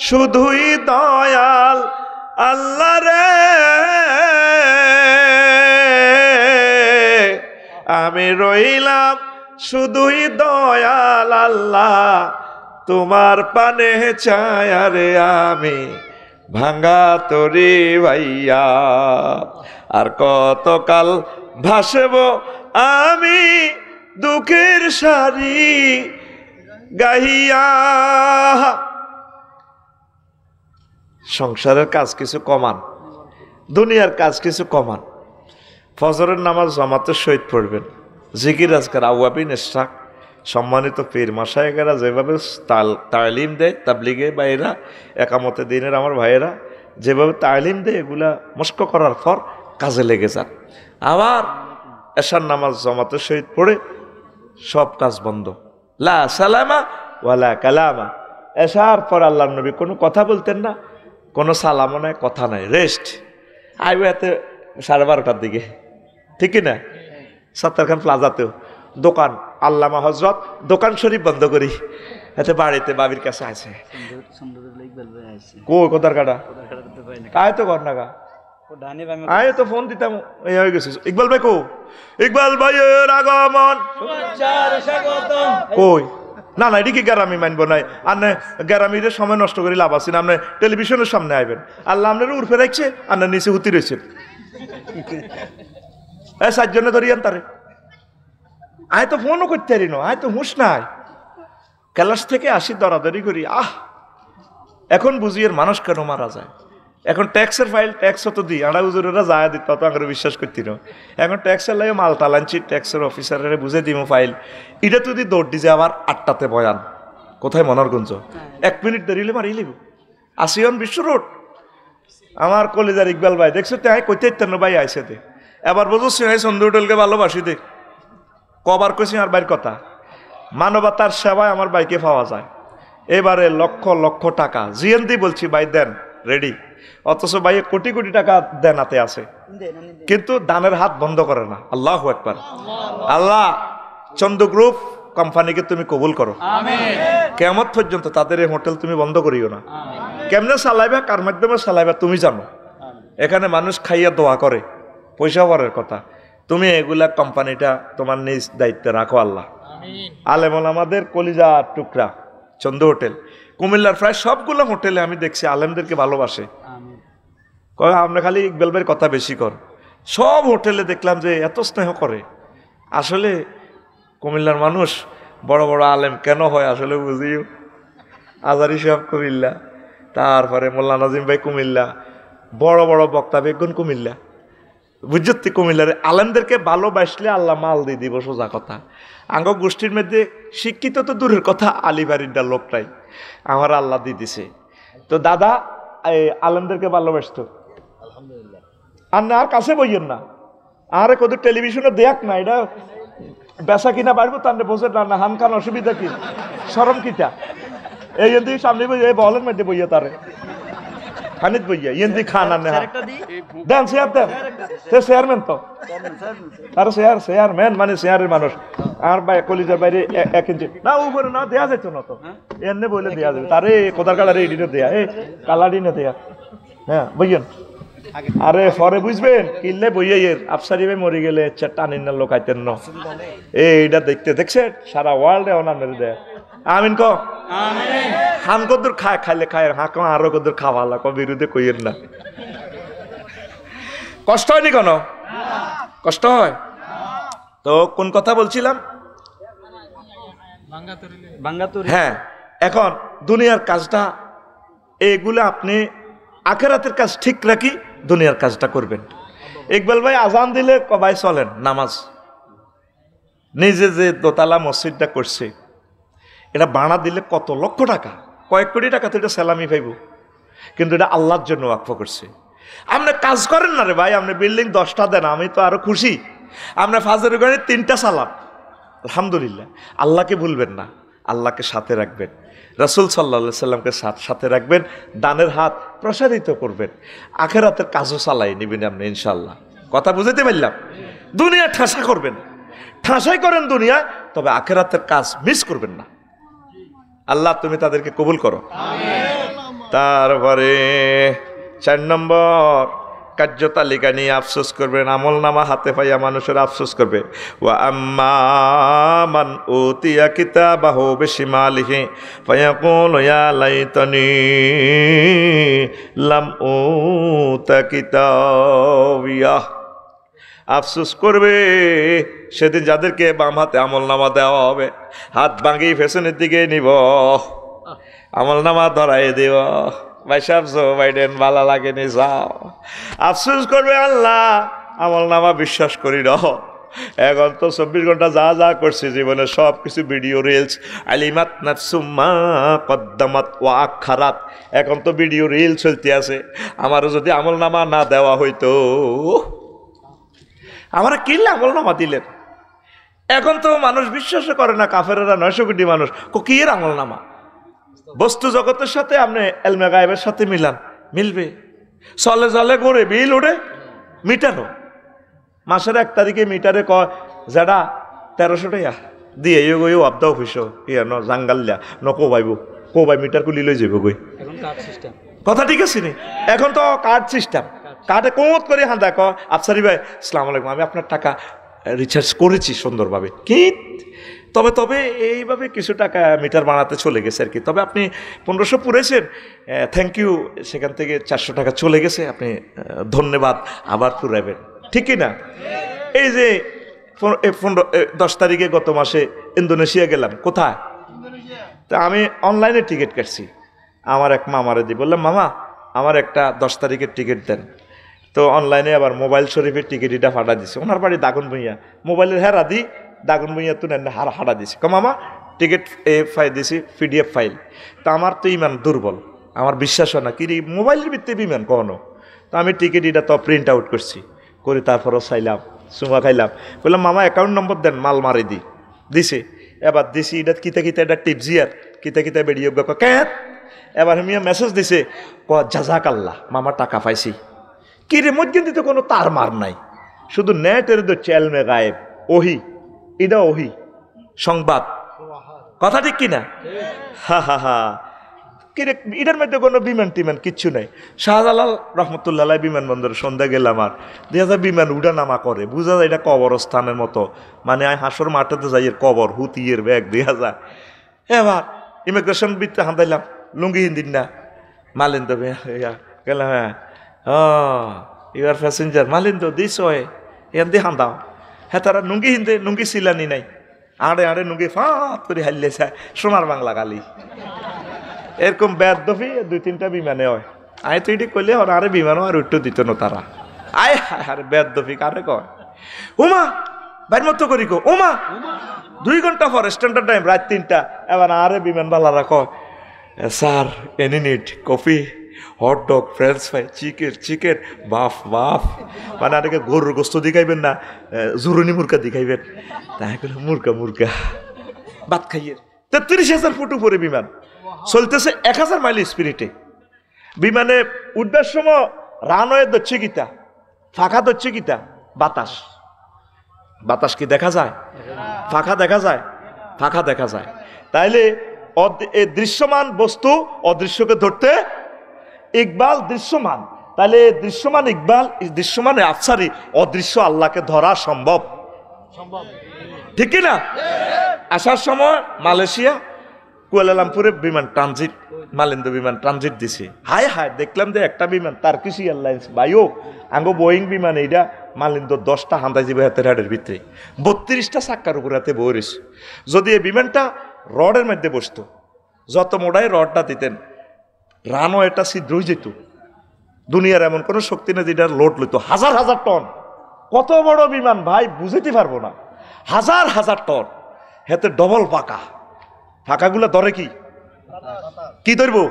শুধুই দয়াল আল্লাহ রে। আমি রইলাম শুধুই দয়াল আল্লাহ, তোমার পানে চায় রে আমি ভাঙ্গা তরি ভাইয়া। আর কতকাল ভাসব আমি দুঃখের সারি গাহিয়া। সংসারের কাজ কিছু কমান, দুনিয়ার কাজ কিছু কমান। ফজরের নামাজ জামাতের সহিত পড়বেন, জিকির আজকার আওয়াবিন ইসরাক। সম্মানিত পীর মাশায়েখেরা যেভাবে তালিম দেয়, তাবলিগে ভাইয়েরা, একামতে দিনের আমার ভাইয়েরা যেভাবে তালিম দেয়, এগুলা মস্ক করার পর কাজে লেগে যান। আবার এশার নামাজ জামাতের সহিত পড়ে সব কাজ বন্ধ, লা সালামা ওয়ালা কালামা। এশার পর আল্লাহর নবী কোনো কথা বলতেন না, কোনো সালামও নাই, কথা নাই, রেস্ট। আইব এতে 12:30টার দিকে, ঠিক না? সত্তরখান প্লাজাতেও দোকান, আল্লামা হজরত দোকান শরীফ বন্ধ করি, এতে বাড়িতে বাবির কাছে আছে। কো কোথার কাটা কায় তো কর না গা, আয় তো ফোন দিতাম, এই হয়ে গেছে। ইকবাল ভাই কো? ইকবাল ভাইয়ের আগমন কই? না না, এটি কি গ্যারামি মানবো নাই। আর না গ্যারামির সময় নষ্ট করে লাভ আছে না। আপনি টেলিভিশনের সামনে আইবেন, আল্লাহ আপনার উর্ফে রাখছে, আর না নিচে হুতি রয়েছে। 7 জনে ধরিয়ান তারে। আয় তো ফোনও করতে পারি না, আয় তো হুঁশ নাই। ক্যালাস থেকে আসি দরাদরি করি, এখন বুঝি এর মানুষ কেন মারা যায়। এখন ট্যাক্সের ফাইল ট্যাক্স হতো দিই, আড়া উজুরেরা যায় দিত, তো আমরা বিশ্বাস করতি না। এখন ট্যাক্সের লাগে মাল টালানছি, ট্যাক্সের অফিসারের বুঝে দিমো ফাইল। এটা যদি দৌড় দিছে আবার 8টাতে বয়ান, কোথায় মনোরগঞ্জ, 1 মিনিট দেরিলে মারি লিব। আসিয়ন বিশ্ব রোড। আমার কলেজার ইকবাল ভাই দেখছো তাই কইতে ইত্যান্ন ভাই আইসে দে, এবার বুঝছি এই সন্ধু হোটেলকে ভালোবাসি দে। কবার কইছি আর বাইর কথা, মানবতার সেবায় আমার বাইকে পাওয়া যায়। এবারে লক্ষ লক্ষ টাকা জিএনদি বলছি ভাই দেন, রেডি। অথচ ভাই কোটি কোটি টাকা দেনাতে আছে, কিন্তু দানের হাত বন্ধ করে না। আল্লাহু আকবার। আল্লাহ চন্দ্র গ্রুপ কোম্পানিকে তুমি কবুল করো, কিয়ামত পর্যন্ত তাদের এই হোটেল তুমি বন্ধ করিও না। কেমনে চালাইবা, কার মাধ্যমে চালাইবা তুমি জানো। এখানে মানুষ খাইয়া দোয়া করে, পয়সা পাওয়ার কথা। তুমি এগুলা কোম্পানিটা তোমার নিজ দায়িত্বে রাখো। আল্লাহ আলেম ওলামাদের কলিজা টুকরা চন্দ্র হোটেল, কুমিল্লার প্রায় সবগুলো হোটেলে আমি দেখছি আলেমদেরকে ভালোবাসে। আমরা খালি ইকবাল ভাইয়ের কথা বেশি কর, সব হোটেলে দেখলাম যে এত স্নেহ করে। আসলে কুমিল্লার মানুষ বড় বড় আলেম কেন হয় আসলে বুঝিও। আজারি সাহেব কুমিল্লা, তারপরে মোল্লা নাজিম ভাই কুমিল্লা, বড় বড় বক্তা বেগুন কুমিল্লা। বুঝছি কুমিল্লার আলেমদেরকে ভালোবাসলে আল্লাহ মাল দিয়ে দিব, সোজা কথা। আঙ্গ গোষ্ঠীর মধ্যে শিক্ষিত তো দূরের কথা, আলিবাড়ির লোকটাই আমার আল্লাহ দিয়ে দিছে। তো দাদা এই আলেমদেরকে ভালোবাসতো, আর না আর কাছে বইয়েন না, আরে কত টেলিভিশনে দেখ না, এটা বেচা কিনা বাড়বো তার বোঝে না। হান খান অসুবিধা কি, সরম কিটা এই এন্দি সামনে বইয়ে বলেন মধ্যে বইয়া তারে খানিত বইয়া এন্দি খান আনে দেন শেয়ার দেন সে চেয়ারম্যান তো আর চেয়ারম্যান মানে চেয়ারের মানুষ আর ভাই কলিজার বাইরে 1 ইঞ্চি না উপরে না দেয়া যেত না তো এমনি বলে দেয়া যাবে তারে কোদার কালারে এডিনে দেয়া এই কালারই না দেয়া হ্যাঁ বইয়েন আরে পরে বুঝবেন কিনলে বইয়ে এর আফসারি ভাই মরে গেলে টানিন না লোকাইতেন না এইটা দেখতে দেখছে সারা ওয়ার্ল্ডে ওনার মেরে দেয় আমিন ক আমিন হাম কদুর খায় খাইলে খায় হাঁক আরো কদুর খাওয়ালা ক বিরুদ্ধে কইয়েন না কষ্ট হয়নি কেন কষ্ট হয় তো কোন কথা বলছিলাম হ্যাঁ এখন দুনিয়ার কাজটা এগুলো আপনি আখেরাতের কাজ ঠিক রাখি দুনিয়ার কাজটা করবেন ইকবাল ভাই আজান দিলে কবাই চলেন নামাজ নিজে যে দোতলা মসজিদটা করছে এটা বানা দিলে কত লক্ষ টাকা কয়েক কোটি টাকা তো এটা সালামি পাইব কিন্তু এটা আল্লাহর জন্য ওয়াকফ করছে আপনি কাজ করেন না রে ভাই আপনি বিল্ডিং 10টা দেন আমি তো আরো খুশি আপনি ফাজর করে 3টা সালাম আলহামদুলিল্লাহ আল্লাহকে ভুলবেন না আল্লাহকে সাথে রাখবেন রাসূল সাল্লাল্লাহু আলাইহি সাল্লামকে সাথে রাখবেন ডানের হাত প্রসারিত করবেন আখিরাতের কাজও চালাই নেবেন আপনি ইনশাআল্লাহ কথা বুঝাতে পারলাম দুনিয়া ঠাসা করবেন ঠাসাই করেন দুনিয়া তবে আখিরাতের কাজ মিস করবেন না আল্লাহ তুমি তাদেরকে কবুল করো আমিন তারপরে 4 নম্বর কার্য তালিকা নিয়ে আফসোস করবেন আমল নামা হাতে পাইয়া মানুষের আফসোস করবে ওয়া আম্মা মান উতিয়া কিতাবাহু বিশিমালিহি ফায়াকুলু ইয়া লাইতানি লাম উতা কিতাবিয়া আফসোস করবে সেদিন যাদেরকে বাম হাতে আমল নামা দেওয়া হবে হাত ভাঙিয়ে পেছনের দিকে নিব আমল নামা ধরাই দিব ভাই সাহেব জো বাইডেন ভালো লাগেনি যাও আফসোস করবে আল্লাহ আমল নামা বিশ্বাস করি না এখন তো 24 ঘন্টা যা যা করছি জীবনে সব কিছু ভিডিও রিলস আলিমাত নাফসুম্মা কদ্দামাত ওয়া আখারাত এখন তো ভিডিও রিল চলতে আছে আমারও যদি আমল নামা না দেওয়া হইতো আমরা কিনলে আমল নামা দিলেন এখন তো মানুষ বিশ্বাস করে না কাফেরেরা 900 কোটি মানুষ কি এর আমল নামা বস্তু জগতের সাথে আপনি এলমে গায়েবের সাথে মিলান মিলবে চলে চলে করে বিল ওঠে মিটারও মাসের 1 তারিখে মিটারে যারা 1300 টাকা দিয়ে গই আবদা অফিস ইয়া ন জাঙ্গাল্লা ন কোবাই মিটার কুলি লই যাব গই কথা ঠিক আছে নি এখন তো কার্ড সিস্টেম কার্ডে কোত করে হাঁদা ক আফসারি ভাই আসসালামু আলাইকুম আমি আপনার টাকা রিচার্জ করেছি সুন্দরভাবে কি তবে এইভাবে কিছু টাকা মিটার বানাতে চলে গেছে আর কি তবে আপনি 1500 পুরেছেন থ্যাংক ইউ সেখান থেকে 400 টাকা চলে গেছে আপনি ধন্যবাদ আবার পুরাবেন ঠিক কি না এই যে 10 তারিখে গত মাসে ইন্দোনেশিয়া গেলাম কোথায় তা আমি অনলাইনে টিকিট কাটছি আমার এক মামারে দিই বললাম মামা আমার একটা 10 তারিখের টিকিট দেন তো অনলাইনে আবার মোবাইল শরীফের টিকিট এটা ফাটা দিছে ওনার বাড়ি দাগুন ভুঁইয়া মোবাইলের হেরা দিই দাগুন ভুঁইয়া তো নেন হারা দিছে মামা টিকিট ফাইল দিছি PDF ফাইল তা আমার তো ইমান দুর্বল আমার বিশ্বাস হয় না কি মোবাইলের ভিত্তিতে বিমান কখনো তো আমি টিকিট এটা তো প্রিন্ট আউট করছি করে তারপরও চাইলাম চুমা খাইলাম বললাম মামা অ্যাকাউন্ট নম্বর দেন মাল মারি দিছে এবার দিছি এটা কিতা এটা টিপজি আর কিতা বেরিয়ে ক্যাত এবার মিয়া মেসেজ দিছে জাজাকাল্লাহ মামা টাকা পাইছি কি রে মধ্যে দিতে কোনো তার মার নাই শুধু নেটের তো চেলমে গায়েব ওহি এটা ওহি সংবাদ কথা ঠিক কিনা হা কিরে এটার মধ্যে কোনো বিমান টিমান কিচ্ছু নাই শাহজালাল রহমতুল্লাহ বিমানবন্দরে সন্ধ্যা গেলাম আর দেখা যায় বিমান উঠা নামা করে বুঝা যায় এটা কবরস্থানের মতো মানে হাসর মাঠেতে যাই এর কবর হুতিয়ের ব্যাগ দেখা যায় এবার ইমিগ্রেশন বিতে হাঁদাইলাম লুঙ্গি হিন্দিন না মালেন তো গেলাম হ্যাঁ ইউর প্যাসেঞ্জার মালিন তো দিস হয় এন দিয়ে হান্দাও হ্যাঁ তারা নুঙ্গি হিন্দে নুঙ্গি সিলানি নাই আড়ে নুঙ্গি ফাঁত করে হারলেছে সোনার বাংলা গালি এরকম ব্যাদ দফি 2-3টা বিমানে হয় আয় তো এটি করলে আরে বিমানও আর উঠতে দিত না তারা আয় আরে ব্যাদ দফি কারে কয় উমা বাইর মতো করি গো উমা 2 ঘন্টা পর স্ট্যান্ডার্ড টাইম রাত 3টা এবার আরে বিমান বালারা কয় sir any need coffee hot dog French fry chicken buff মানে আরেকে গরুর গোস্ত দেখাইবেন না জুরুনি মুরগা দেখাইবেন তাই মুরগা ভাত খাইয়ে 33,000 ফুট উপরে বিমান চলতেছে 1000 মাইল স্পিরিটে। বিমানে উঠবার সময় রানওয়ে ধরছে কিতা, ফাঁকা ধরছে কিতা, বাতাস। বাতাস কি দেখা যায়? ফাঁকা দেখা যায়? ফাঁকা দেখা যায়। তাইলে দৃশ্যমান বস্তু অদৃশ্যকে ধরতে ইকবাল দৃশ্যমান, তাহলে দৃশ্যমান ইকবাল, দৃশ্যমান আফসারি, অদৃশ্য আল্লাহকে ধরা সম্ভব, ঠিক না? আসার সময় মালয়েশিয়া কুয়ালালামপুরে বিমান ট্রানজিট, মালিন্দু বিমান ট্রানজিট দিছে। হায় হায়, দেখলাম যে একটা বিমান টার্কিশ এয়ারলাইন্স ভাইও আঙ্গো বোয়িং বিমান, এইটা মালিন্দু 10টা হান্দাই যাবে হাতের হাটের ভিতরে, 32টা চাক্কার উপর হাতে বইরিস। যদি এই বিমানটা রডের মধ্যে বসতো, যত মোড়াই রডটা দিতেন, রানও এটা ছিদ্র হয়ে যেত। দুনিয়ার এমন কোনো শক্তি নেই যেটা লোড লইত, হাজার হাজার টন। কত বড় বিমান ভাই, বুঝতে পারবো না, হাজার হাজার টন, হাতে ডবল পাকা। ফাঁকাগুলো ধরে কি কি ধরবো?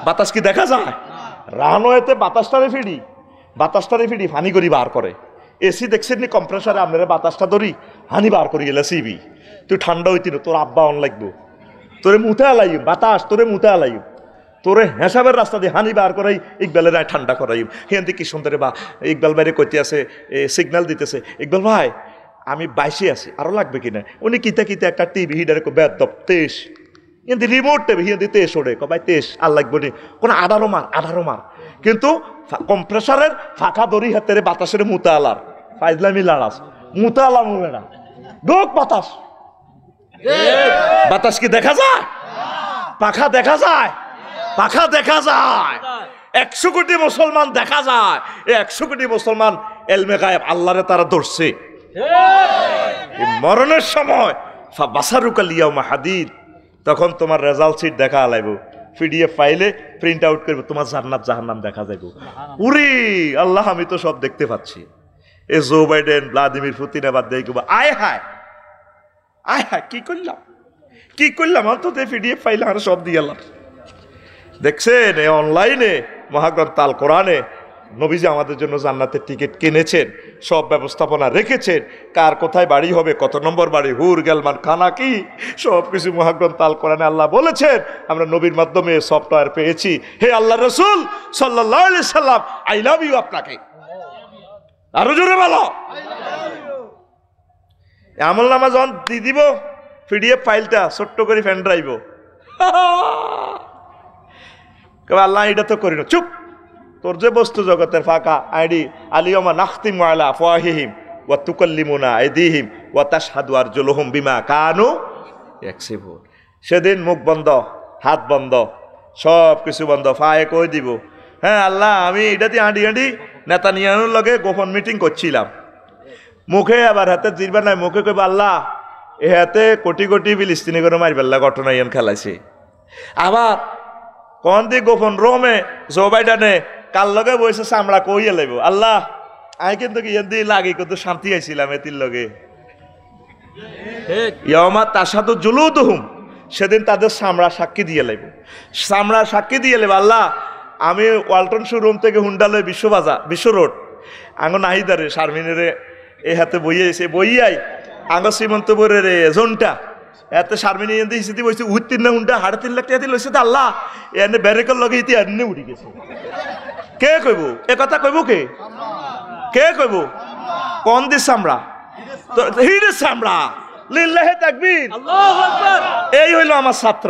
বাতাস কি দেখা যায়? রানওয়েতে বাতাসটারে ফিডি ফানি করি বার করে। এসি দেখছেন নি কম্প্রেসারে, আপনারা বাতাসটা ধরি হানি বার করি গেলে সিবি, তুই ঠান্ডা হইতিন, তোর আব্বা অন লাগবো, তোরে মুতে আলাই বাতাস, তোরে মুতে আলাই, তোরে হেসাবের রাস্তা দিয়ে হানি বার করাই, ইকবালের রায় ঠান্ডা করাই। হেঁদি কি সুন্দরে বা ইকবাল বাইরে কইতে আছে, সিগন্যাল দিতেছে, ইকবাল ভাই আমি 22-এ আছি, আরো লাগবে কিনা? উনি কিতা একটা টিভি হিডারে বেদ 23, কিন্তু রিমোট টিভি হিন্দি 23 ওড়ে, ভাই 23 আর লাগবে নি, কোনো 18 মার। কিন্তু কম্প্রেসারের ফাঁকা দড়ি হাতের বাতাসের মুতা আলার ফাইজলামি লাড়াস, মুতা আলাম হবে না, ঢোক বাতাস। বাতাস কি দেখা যায়? পাখা দেখা যায়? পাখা দেখা যায়। 100 কোটি মুসলমান দেখা যায়। 100 কোটি মুসলমান এলমে গায়েব আল্লাহরে তারা ধরছে। মরণের সময় বাসারুকালিয়াউমা হাদিদ, তখন তোমার রেজাল্ট শিট দেখা আলাইব, পিডিএফ ফাইলে প্রিন্ট আউট করবো, তোমার জান্নাত জাহান্নাম দেখা যাইব। উরি আল্লাহ, আমি তো সব দেখতে পাচ্ছি। এ জো বাইডেন, ভ্লাদিমির পুতিন আবার দেখব, আয় হায় আয় হায়, কি করলাম অন্তত পিডিএফ ফাইলে আর সব দিয়ে এলাম। দেখছেন এই অনলাইনে মহাগ্রন্থ আল কোরআনে নবীজি আমাদের জন্য জান্নাতের টিকিট কিনেছেন, সব ব্যবস্থাপনা রেখেছেন, কার কোথায় বাড়ি হবে, কত নম্বর বাড়ি, হুর গেলমান খানা কি, সব কিছু মহাগ্রন্থ আল কোরআনে আল্লাহ বলেছেন। আমরা নবীর মাধ্যমে সফটওয়্যার পেয়েছি। হে আল্লাহ রসুল সাল্লাল্লাহু আলাইহি সাল্লাম, আই লাভ ইউ আপনাকে, আরো জোরে বলো। আমল নামা যখন দিয়ে দিব পিডিএফ ফাইলটা ছোট্ট করে ফ্যান ড্রাইভ, আল্লাহ এটা তো করি না, চুপ, তোর যে বস্তু জগতের ফাঁকা আইডি, আলিয়ামা নাখতিমু আলা আফওয়াহিহিম ওয়া তুকাল্লিমুনা আইদিহিম ওয়া তাশহাদু আরজুলুহুম বিমা কানু ইয়াকসিবুন। সেদিন মুখ বন্ধ, হাত বন্ধ, সব কিছু বন্ধ, ফায়ে কই দিব, হ্যাঁ আল্লাহ আমি এটাতে আঁটি নেতানিয়াহুর লগে গোপন মিটিং করছিলাম, মুখে আবার হাতে জিরবা নাই, মুখে কইব আল্লাহ এ হাতে কোটি কোটি ফিলিস্তিনি করে মারবেল্লা ঘটনা ইয়ান খেলাইছে। আবার কোন দি গোপন রোমে জো বাইডেনে কাল লগে বসে চামড়া কইয়া লাইব, আল্লাহ আই কিন্তু ইয়ান দি লাগি কিন্তু শান্তি আইছিলাম এতির লগে। ইয়ামা তাশহাদু জুলুদুহুম, সেদিন তাদের চামড়া সাক্ষী দিয়ে লাইব, চামড়া সাক্ষী দিয়ে লাইব, আল্লাহ আমি ওয়ালটন শোরুম থেকে হুন্ডালয় বিশ্ব রোড আঙ্গ নাহিদারে শারমিনের এই হাতে বইয়াছে, বইয়াই আঙ্গ শ্রীমন্তপুরের জোনটা এত শারমিনী এনে হিসেবে বলছে উত্তীর না হুন্ডা 3.5 লাখ টাকা দিয়ে লইছে, আল্লাহ এনে ব্যারেকের লগে ইতি এনে উঠি গেছে। কে কইব এ কথা? কইব কে কইব? কোন দিস চামড়া? হিডের চামড়া। লিল্লাহে তাকবীর, আল্লাহু আকবার। এই হইল আমার ছাত্র,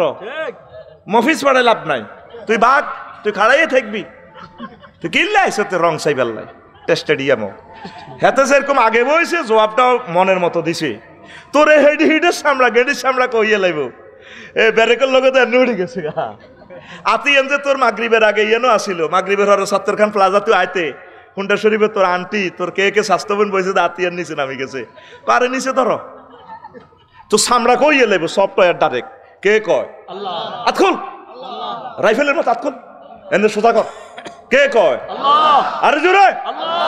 মফিজ পড়ে লাভ নাই, তুই বাদ, তুই খাড়াইয়ে থাকবি, তুই কিনলে আইসো তোর রং সাইবার লাই স্টেডিয়ামও হেতে যেরকম আগে বইছে জবাবটাও মনের মতো দিছে, তোরে হেডি হিডের সামলা গেডির সামলা কইয়ে লাইব, এ ব্যারেকের লগে তো এনে উঠে গেছে। আতি এন যে তোর মাগরিবের আগে ইয়েনো আসিল, মাগরিবের হরে সত্তর খান প্লাজা তুই আইতে হুন্ডা শরীফে তোর আন্টি তোর কে স্বাস্থ্যবান বইছে, আতিয়ার নিচে নামি গেছে, পারে নিচে ধরো তো সামরা কইয়ে লাইব সফটওয়্যার ডাইরেক্ট। কে কয়? আল্লাহ। আতখুল রাইফেলের মতো আতখুল এনে সোজা কর। কে কয়? আল্লাহ। আরে জোরে আল্লাহ,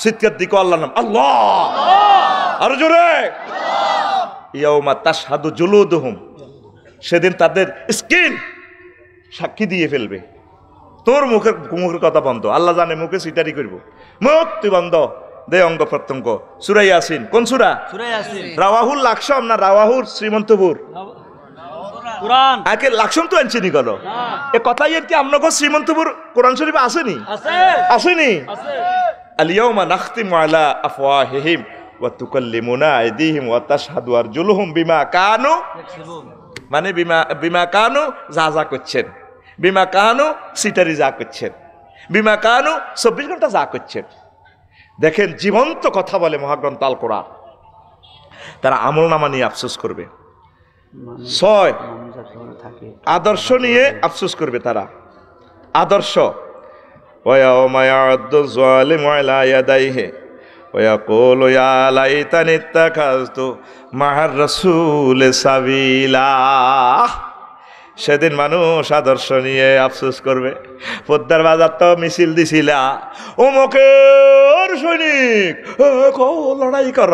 চিৎকার দিকো আল্লাহর নাম, আল্লাহ। আরে জোরে ইয়াউমা তাশহাদু জুলুদুহুম, সেদিন তাদের স্কিন সাক্ষী দিয়ে ফেলবে। তোর মুখের কথা বন্ধ, আল্লাহ জানে মুখে সিটারি করব, মুখ তুই বন্ধ দে অঙ্গ প্রত্যঙ্গ। সূরা ইয়াসিন, কোন সূরা? সূরা ইয়াসিন। রাওয়াহুল লাকসাম না রাওয়াহুল শ্রীমন্তপুর? কোরআন আগে লাকসম তো আনছিনি কেন এ কথাই আর কি আপনাকে শ্রীমন্তপুর কোরআন শরীফ আসেনি আসেনি আলিয়াউমা নাখতিমু আলা আফওয়াহিহিম ওয়া তুকাল্লিমুনা আইদিহিম ওয়া তাশহাদু আরজুলুহুম বিমা কানু মানে বিমা কানু যা করছেন বিমা কানু সিটারি যা করছেন বিমা কানু 24 ঘন্টা যা করছেন দেখেন জীবন্ত কথা বলে মহাগ্রন্থ আল কোরআন তারা আমলনামা নিয়ে আফসোস করবে 6 আদর্শ নিয়ে আফসোস করবে তারা আদর্শ ওয়ায়াউমা ইয়া'আদ্দু যালিমু আলা ইয়াদাইহি ويقول يا ليتني اتخذت مع الرسول سبيلا সেদিন মানুষ আদর্শ নিয়ে আফসোস করবে পদ্মার বাজার তো মিছিল দিছিলা অমুকের সৈনিক লড়াই কর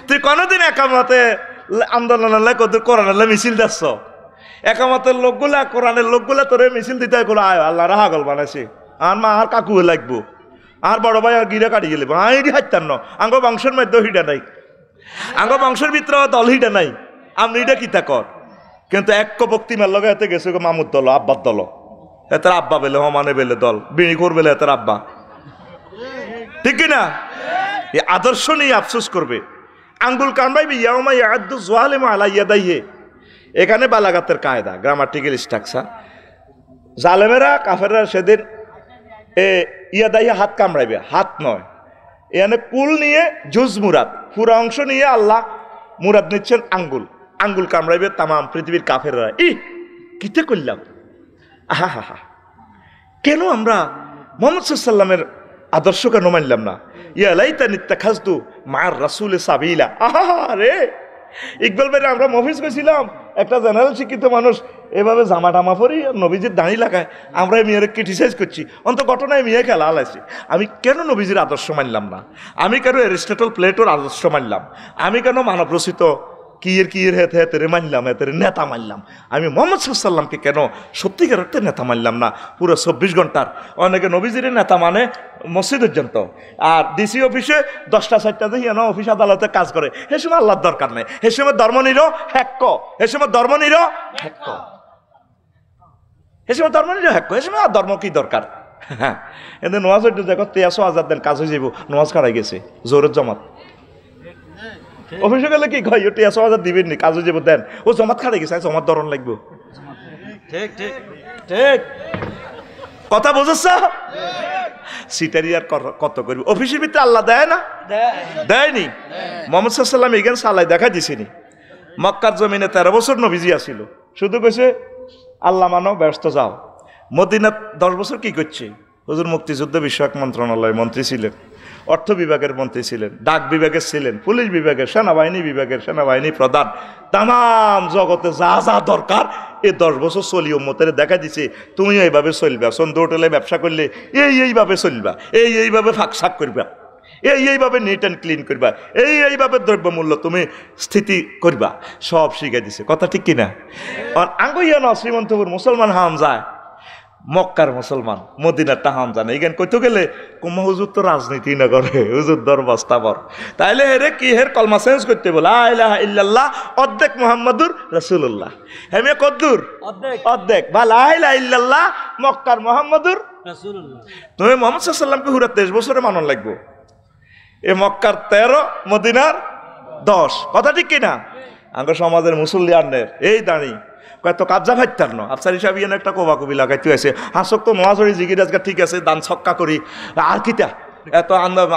তুই কোনদিন একামতে আন্দোলন কত কোরআনের মিছিল দিচ্ছ একামতের লোকগুলা কোরআনের লোকগুলা তোরে মিছিল দিতে কোনো আয় আল্লাহ রাহাগল বানাইছি আর মা আর কাকু লাগবো আর বড় ভাই আর গিরে কাটি গেলে আইডি হাইতার ন আঙ্গ বংশের মধ্যে হিডা নাই আঙ্গ বংশের ভিতরে দল হিডা নাই আমি এটা কিতা কর কিন্তু এক বক্তিমার লগে এতে গেছে মামুর দল আব্বার দল এতার আব্বা বেলে হমানে বেলে দল বিড়ি কর বেলে এতার আব্বা ঠিক কিনা এই আদর্শ নিয়ে আফসোস করবে আঙ্গুল কামড়াইবে ইয়াউমা ইয়া'আদ্দু যালিমু আলা ইয়াদাইহি এখানে বালাগাতের কায়দা গ্রামাটিক্যাল স্ট্রাকচার জালেমেরা কাফেররা সেদিন ইয়াদাইহি হাত কামড়াইবে হাত নয় এখানে কুল নিয়ে জুজ মুরাদ পুরা অংশ নিয়ে আল্লাহ মুরাদ নিচ্ছেন আঙ্গুল আঙ্গুল কামড়াইবে তামাম পৃথিবীর কাফেররা কিতে করলাম আহা হা হা কেন আমরা মুহাম্মদ সাল্লাল্লাহু আলাইহি ওয়াসাল্লামের আদর্শ কেন মানলাম না ইয়া লাইতানি ইত্তাখাযতু মা'আর রাসূলি সাবিলা আহা রে ইকবাল ভাই আমরা মফিজ গেছিলাম একটা জেনারেল শিক্ষিত মানুষ এভাবে জামা টামা পরি নবীজির দাঁড়ি লাগায় আমরা মেয়ের ক্রিটিসাইজ করছি অন্ত ঘটনায় মেয়ে খেলা আলাইছি আমি কেন নবীজির আদর্শ মানলাম না আমি কেন অ্যারিস্টটল প্লেটোর আদর্শ মানলাম আমি কেন মানব রচিত কিয়ের হেতে হেতে মানলাম হেতের নেতা মানলাম আমি মুহাম্মদ সাল্লাল্লাহু আলাইহি ওয়াসাল্লামকে কেন সত্যিকার অর্থে নেতা মানলাম না পুরো 24 ঘন্টার অনেকে নবীজির নেতা মানে মসজিদ পর্যন্ত আর ডিসি অফিসে 10টা 4টা দিয়ে অফিস আদালতে কাজ করে সে সময় আল্লাহর দরকার নেই সে সময় ধর্মনির হ্যাক্ক সে সময় ধর্মনির হ্যাক্ক সে সময় ধর্মনির হ্যাক্ক সে সময় আর ধর্ম কি দরকার হ্যাঁ এদের নোয়াজ দেখো 13,000 দেন কাজ হয়ে যাব নোয়াজ কারাই গেছে জোরের জমাত অফিসে গেলে কি কয় 13,000 দিবেন নি কাজে যাব দেন ও জমাত খাড়ে গেছে জমাত ধরন লাগবে ঠিক ঠিক ঠিক কথা বুঝছ সিটারি আর কত করবি অফিসের ভিতরে আল্লাহ দেয় না দেয়নি মুহাম্মদ সাল্লাল্লাহু আলাইহি ওয়াসাল্লাম এখান সালাই দেখা দিছেনি মক্কার জমিনে 13 বছর নবীজি আসিল শুধু কইছে আল্লাহ মানো ব্যস্ত যাও মদিনাত 10 বছর কি করছে হুজুর মুক্তিযুদ্ধ বিষয়ক মন্ত্রণালয়ের মন্ত্রী ছিলেন অর্থ বিভাগের মন্ত্রী ছিলেন ডাক বিভাগের ছিলেন পুলিশ বিভাগের সেনাবাহিনী প্রধান তামাম জগতে যা যা দরকার এই 10 বছর চলি উম্মতের দেখা দিছে তুমিও এইভাবে চলবা সন্ধ্যা হোটেলে ব্যবসা করলে এইভাবে চলবা এইভাবে ফাঁক করবা এইভাবে নিট অ্যান্ড ক্লিন করবা এইভাবে দ্রব্যমূল্য তুমি স্থিতি করবা সব শিখে দিছে কথা ঠিক কিনা আঙ্গুইয়া ন শ্রীমন্তপুর মুসলমান হাম যায় মক্কার মুসলমান মদিনার টাহাম জানে এখানে কইতে গেলে কুম্মা হুজুর তো রাজনীতি না করে হুজুর দরবস্তা বর তাইলে হেরে কি হের কলমা চেঞ্জ করতে বলে লা ইলাহা ইল্লাল্লাহ অর্ধেক মুহাম্মাদুর রাসূলুল্লাহ হেমে কদ্দুর অর্ধেক বা লা ইলাহা ইল্লাল্লাহ মক্কার মুহাম্মাদুর রাসূলুল্লাহ তুমি মুহাম্মদ সাল্লাল্লাহু আলাইহি ওয়াসাল্লামকে পুরো 23 বছরে মানন লাগবে এ মক্কার 13 মদিনার 10 কথা ঠিক কিনা আঙ্গ সমাজের মুসল্লি আননের এই দাঁড়ি কত কাবজা ভাইতার ন আফসার হিসাব ইয়ে একটা কোবা কবি লাগাইতে আছে হাসক তো নোয়াজরি জিগির আজকে ঠিক আছে দান ছক্কা করি আর কিতা এত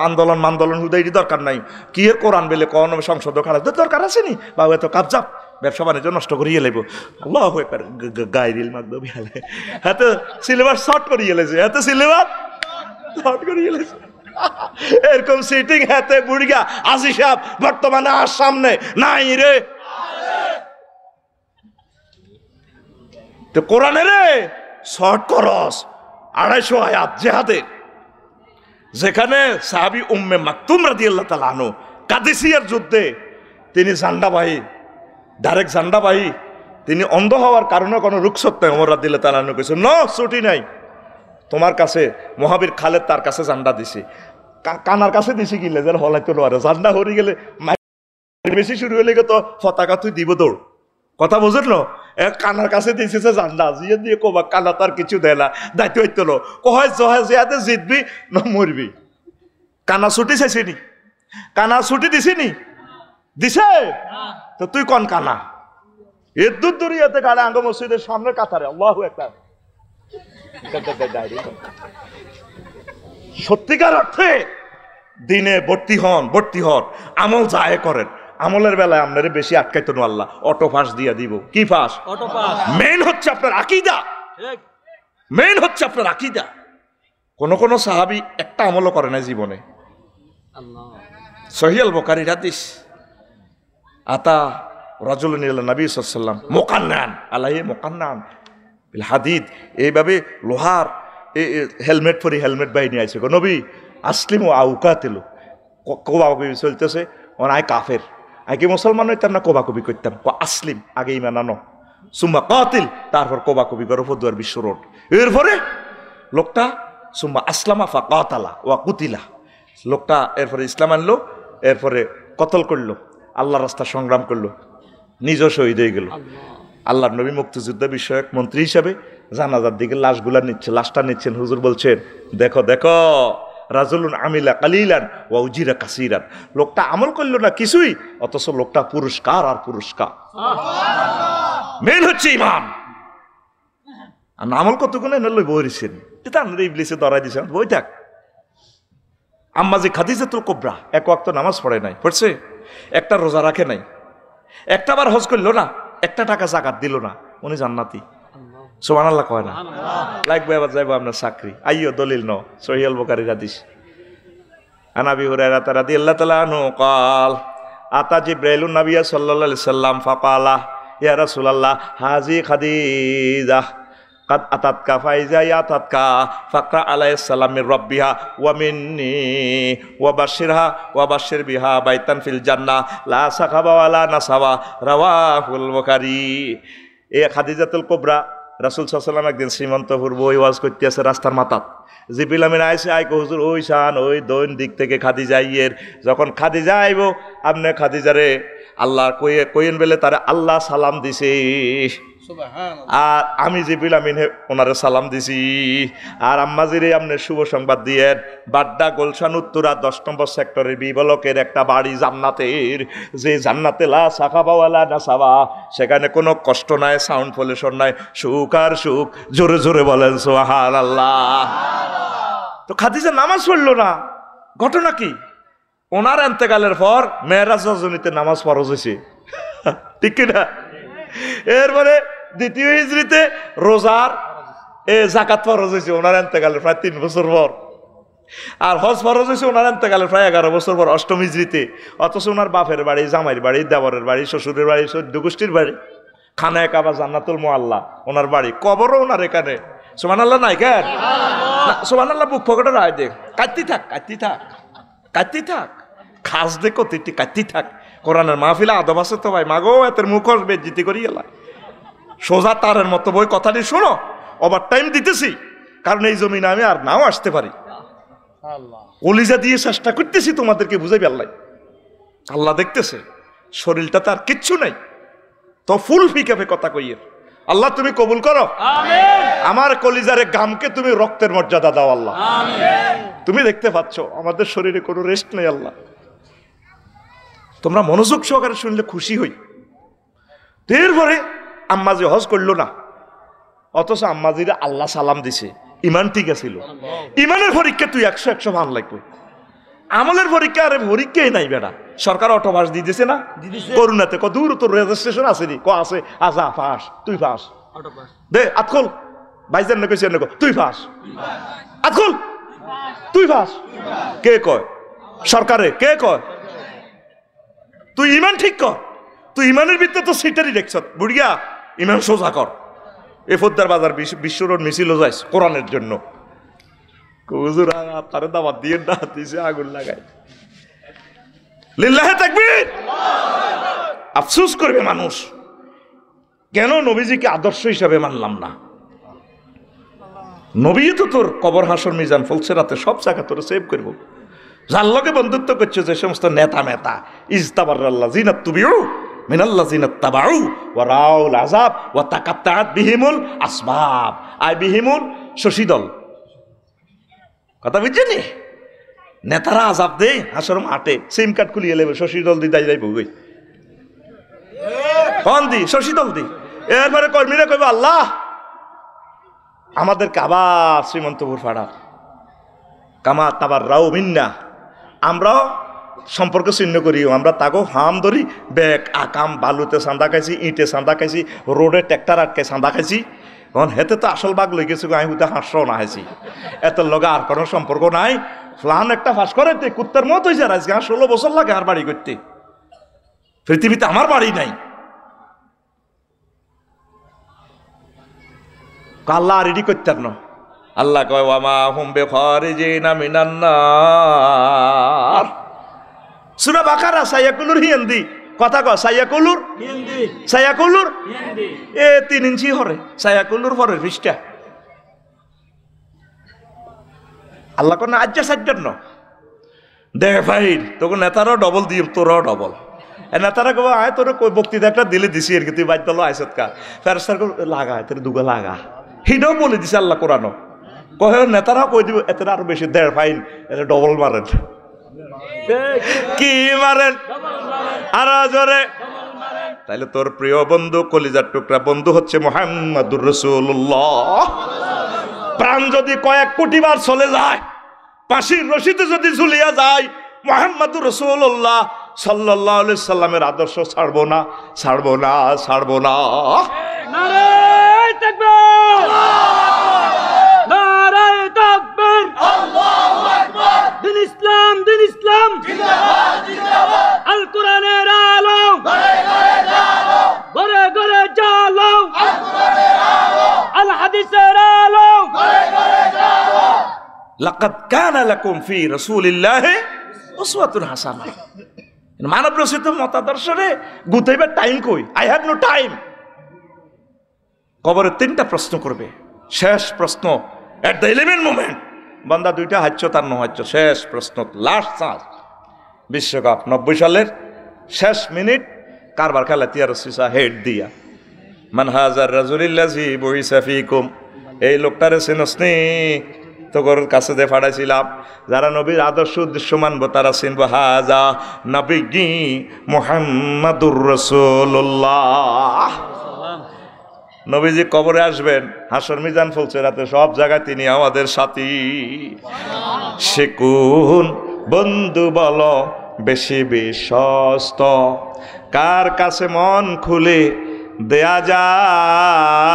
আন্দোলন হুদাই দরকার নাই কি এর কোরআন বেলে কোন সংসদ খারাপ দরকার আছে নি বাবু এত কাবজা ব্যবসা বাণিজ্য নষ্ট করিয়ে লাগবো আল্লাহ গাইরিল মাগদ বিহালে এত সিলেবাস শর্ট করিয়ে লেছে এত সিলেবাস শর্ট করিয়ে লেছে এরকম সিটিং হাতে বুড়িগা আজি সাহেব বর্তমানে আর সামনে নাই রে তো কোরআনে রে শর্ট করস 250 আয়াত জিহাদে যেখানে সাহাবী উম্মে মাকতুম রাদিয়াল্লাহু তাআলা আনহু কাদেসিয়ার যুদ্ধে তিনি ঝান্ডাবাহী ডাইরেক্ট ঝান্ডাবাহী তিনি অন্ধ হওয়ার কারণে কোনো রুখসত নাই ওমর রাদিয়াল্লাহু তাআলা আনহু কইছে নো ছুটি নাই তোমার কাছে মহাবীর খালেদ তার কাছে ঝান্ডা দিছি কানার কাছে দিছি গিলে যার হলাইতো লোয়ারে ঝান্ডা হরি গেলে বেশি শুরু হলে তো পতাকা তুই দিব দৌড়, কথা বুঝেন না? কানার কাছে দিয়েছে জান্ডা জিয়ে দিয়ে কোবা, কানা তার কিছু দেয় না, দায়িত্ব হইত না, কয় জিয়াতে জিতবি না মরবি। কানা ছুটি চাইছিনি? কানা ছুটি দিছিনি? দিছে তো তুই কোন কানা? এর দূর দূরিয়াতে গাড়ি আঙ্গ মসজিদের সামনে কাতারে আল্লাহু আকবার। সত্যিকার অর্থে দিনে ভর্তি হন, আমল যায় করেন। আমলের বেলায় আপনারে বেশি আটকাইতো না আল্লাহ, অটো ফাঁস দিয়া দিব। কি ফাঁস? মেইন হচ্ছে আপনার আকীদা, মেইন হচ্ছে আপনার আকীদা। কোন সাহাবী একটা আমলও করে না জীবনে। সহিহ আল বুখারীর হাদিস, আতা রাজুলুন ইলা নবী সাল্লাল্লাহু আলাইহি ওয়াসাল্লাম মুকান্নান আলাইহি মুকান্নান বিল হাদিদ, এইভাবে লোহার হেলমেট পরি হেলমেট বাহিনী আইছে গো নবী, আসলিমু আউকাতিলু, কোবাকবি চলতেছে, আই কাফের, আই কি মুসলমান হইতাম না কোবাকবি করতাম, আসলিম আগে ইমান আনো, সুম্মা কাতিল, তারপর কোবাকবি করো ফদুয়ার বিশ্ব রোড। এরপরে লোকটা সুম্মা আসলামা ফা কাতালা ওয়া কুতিলা, লোকটা এরপরে ইসলাম আনলো, এরপরে কতল করলো, আল্লাহর রাস্তা সংগ্রাম করলো, নিজও শহীদ হয়ে গেল। আল্লাহর নবী মুক্তিযুদ্ধ বিষয়ক মন্ত্রী হিসাবে জানাজার দিকে লাশটা নিচ্ছেন, হুজুর বলছেন দেখো দেখো রাজুলুন আমিলা কালিলান ওয়া উজিরা কাসীরান, লোকটা আমল করলো না কিছুই, অথচ লোকটা পুরস্কার আর পুরস্কার। মেন হচ্ছে ইমান। আর আমল কতক্ষণ লই বইছেন, এটা আমরা ইবলিসে ধরাই দিয়েছেন, বই থাক। আম্মাজি খাদিজাতুল কুবরা এক ওয়াক্ত নামাজ পড়ে নাই, পড়ছে, একটা রোজা রাখে নাই, একটা বার হজ করলো না, একটা টাকা যাকাত দিল না, উনি জান্নাতি। সুবহানাল্লাহ কয় না? লাগবে আবার যাইবো আপনার চাকরি। আইয়ো দলিল ন, সহিহ আল বুখারীর হাদিস। আন আবি হুরায়রা রাদিয়াল্লাহু তাআলা আনহু قال আতা জিবরাইলুন নবী সাল্লাল্লাহু আলাইহি সাল্লাম ফাকালা ইয়া রাসূলুল্লাহ হাযি খাদিজা কাদ আতাতকা ফাইজা ইয়াতাতকা ফাকরা আলাইহিস সালাম মির রাব্বিহা ওয়া মিন্নি ওয়া বাশশির বিহা বাইতান ফিল জান্নাহ লা সাখাবা ওয়ালা নাসাবা, রাওয়াহুল বুখারী। এই খাদিজাতুল কুবরা রাসূল সাল্লাল্লাহু আলাইহি ওয়াসাল্লাম একদিন শ্রীমন্তপুর বই ওয়াজ করতে আছে রাস্তার মাথাত, জিবরিল আমিন আইসে, আইকো হুজুর ওই শান ওই দৈন দিক থেকে খাদিজা আইয়ের, যখন খাদিজা আইব আপনি খাদিজারে আল্লাহ কইয়েন বেলে তারে আল্লাহ সালাম দিছে, আর আমি জিবরিল আমিন ওনারে সালাম দিছি, আর আম্মাজিরে আপনি শুভ সংবাদ দিয়েন, বাড্ডা গুলশান উত্তরা 10 নম্বর সেক্টরের বি ব্লকের একটা বাড়ি জান্নাতের, যে জান্নাতে লা সাখাবা ওয়ালা নাসাবা, সেখানে কোনো কষ্ট নাই, সাউন্ড পলিউশন নাই, সুখ আর সুখ। জোরে জোরে বলেন সুবহানাল্লাহ। তো খাদিজা নামাজ পড়লো না, ঘটনা কি? ওনার ইন্তেকালের পর মেরাজ রজনীতে নামাজ ফরজ হয়েছে, ঠিক কিনা? এরপরে দ্বিতীয় হিজরিতে রোজার যাকাত ফরজ হয়েছে ওনার ইন্তেকালের প্রায় 3 বছর পর, আর হজ ফরজ হয়েছে ওনার ইন্তেকালের প্রায় 11 বছর পর, অষ্টম হিজরিতে। অথচ ওনার বাপের বাড়ি, জামাইয়ের বাড়ি, দেবরের বাড়ি, শ্বশুরের বাড়ি, চৌদ্দ গোষ্ঠীর বাড়ি, খানায়ে কাবা জান্নাতুল মুআল্লা ওনার বাড়ি, কবরও ওনার এখানে। সুবহানাল্লাহ নাই কেন? সুবহানাল্লাহ বুক পকেটে রায় দে, কাটতি থাক, খাস দেখো তুই কাটতি থাক। কোরআনের মাহফিলে আদব আছে তো ভাই, মাগো এতের মুখর বেজ্জিতি করি এলা, সোজা তারের মতো বই কথাটি শোনো, ওভার টাইম দিতেছি, কারণ এই জমিনে আমি আর নাও আসতে পারি, কলিজা দিয়ে চেষ্টা করতেছি তোমাদেরকে বুঝাইবে। আল্লাহ দেখতেছে, শরীরটা তার কিচ্ছু নাই, তো ফুল ফিকাবে কথা কইয়ের। আল্লাহ তুমি কবুল করো, আমার কলিজারে গামকে তুমি রক্তের মর্যাদা দাও আল্লাহ। তুমি দেখতে পাচ্ছ আমাদের শরীরে কোনো রেস্ট নেই আল্লাহ, তোমরা মনোযোগ সহকারে শুনলে খুশি হই। এরপরে আম্মাজি হজ করলো না, অথচ আম্মাজিরা আল্লাহ সালাম দিছে, ইমান ঠিক আছিল। ইমানের পরীক্ষা তুই 100 মান লাগবে, আমলের পরীক্ষা আরে পরীক্ষাই নাই বেড়া। সরকার অটো পাস দিয়ে দিছে না, করুণাতে ক দূর তোর রেজিস্ট্রেশন আছে নি, ক আছে, আজা পাস, তুই পাস দে, আতখল ভাইজান না কইছে, তুই পাস, আতখল তুই পাস। কে কয়? সরকারে। কে কয়? তুই ইমান ঠিক কর, তুই ইমানের ভিতরে তো সিটারি দেখছ, বুড়িয়া ইমান সোজা কর। এ ফোদ্দার বাজার বিশ্ব রোড মিছিলও যাইস কোরআনের জন্য, হুজুর তারে দাওয়াত দিয়ে না দিছে, আগুন লাগাই। লিল্লাহে তাকবীর। আফসোস করবে মানুষ, কেন নবীজিকে আদর্শ হিসাবে মানলাম না। নবী তো তোর কবর হাসর মিজান ফলসেরাতে সব জায়গা তোর সেভ করবো, যার লগে বন্ধুত্ব করছো যে সমস্ত নেতা মেতা ইজতাবারাল্লাযিনা তুবিউ মিনাল্লাযিনা তাবাউ ওয়া রাউল আযাব ওয়া তাকাত্তাআত বিহিমুল আসবাব। আই বিহিমুল শশীদল, কথা বুঝছেন? নেতারা আযাব দেয় হাসর মাঠে, সিম কার্ড খুলিয়ে লেবে শশীদল দি দাই যাইব গই কোন দি শশীদল দি। এরপরে কর্মীরা কইব আল্লাহ আমাদেরকে আবার শ্রীমন্তপুর ফাড়া কামা তাবার রাও মিন্না, আমরাও সম্পর্ক ছিন্ন করি, আমরা তাকে হাম ধরি ব্যাগ আকাম বালুতে চাঁদা খাইছি, ইটে চাঁদা খাইছি, রোডে ট্র্যাক্টর আটকে চাঁদা খাইছি। তখন হেতে তো আসল বাঘ লই গেছে, আমি হুতে হাঁসও না হাসি, এত লগে আর কোনো সম্পর্ক নাই। ফ্লান একটা ফাঁস করে কুত্তার মত হয়েছে আর আজকে 16 বছর লাগে আর বাড়ি করতে, পৃথিবীতে আমার বাড়ি নাই। আল্লাহ রেডি করতেন না, আল্লাহ কয় ওয়ামা হুম বিখারিজিনা মিনান নার। সূরা বাকারা সায়াকুলুর হিন্দি কথা কয়, সায়াকুলুর হিন্দি, সায়াকুলুর হিন্দি এ 3 ইঞ্চি হরে সায়াকুলুর পরের পৃষ্ঠা। আল্লাহ কোন আজ্জা সাজ্জার ন দে ভাই, তখন নেতারাও ডবল দিয়ে তোরাও ডবল। নেতারা কব আয় তোর বক্তৃতা একটা দিলে দিছি আর কি, তুই বাইর তলো আইসত কা ফেরেশতার লাগা তোর দুগা লাগা, হিডও বলে দিছে আল্লাহ কোরআন। কহে নেতারাও কই দিব এত আরো বেশি দেড় ফাইন, এটা ডবল মারেন। কি মারেন? আরো জোরে। তাইলে তোর প্রিয় বন্ধু কলিজার টুকরা বন্ধু হচ্ছে মুহাম্মাদুর রাসূলুল্লাহ। প্রাণ যদি কয়েক কোটি বার চলে যায়, ফাঁসির রশিতে যদি ঝুলিয়া যায়, মুহাম্মাদুর রাসূলুল্লাহ সাল্লাল্লাহু আলাইহি সাল্লামের আদর্শ ছাড়বো না, ছাড়বো না, ছাড়বো না। নারে তাকবীর, নারে তাকবীর, আল্লাহু আকবার। দিন ইসলাম, দিন ইসলাম জিন্দাবাদ, জিন্দাবাদ। আল কোরআনের আলো ঘরে ঘরে জ্বালো, ঘরে ঘরে জ্বালো। আল কোরআনের আলো, আল হাদিসের আলো ঘরে ঘরে জ্বালো। লাকাদ কানা লাকুম ফি রাসূলিল্লাহি উসওয়াতুন হাসানাহ। মানব রচিত মতাদর্শরে গুতাইবার টাইম কই? I have no time. কবরে 3টা প্রশ্ন করবে, শেষ প্রশ্ন এট দ্য 11 মোমেন্ট। বান্দা 2টা হাচ্ছ তার নহাচ্ছ, শেষ প্রশ্ন, লাস্ট চান্স। বিশ্বকাপ 90 সালের শেষ মিনিট কারবার খেলা তিয়ারসিসা হেড দিয়া মান হাজার রাজুলিল্লাজি বইসা ফিকুম, এই লোকটারে চিনসনি তোর কাছে যে ফাড়াইছিলাম, যারা নবীর আদর্শ উদ্দেশ্য মানবো তারা চিনবো, হাজা নবী মুহাম্মাদুর রাসূলুল্লাহ। নবীজি কবরে আসবেন, হাসর মিজান ফলছে রাতে, সব জায়গায় তিনি আমাদের সাথী। সে কোন বন্ধু বলো বেশি বিশ্বস্ত, কার কাছে মন খুলে দেয়া যায়,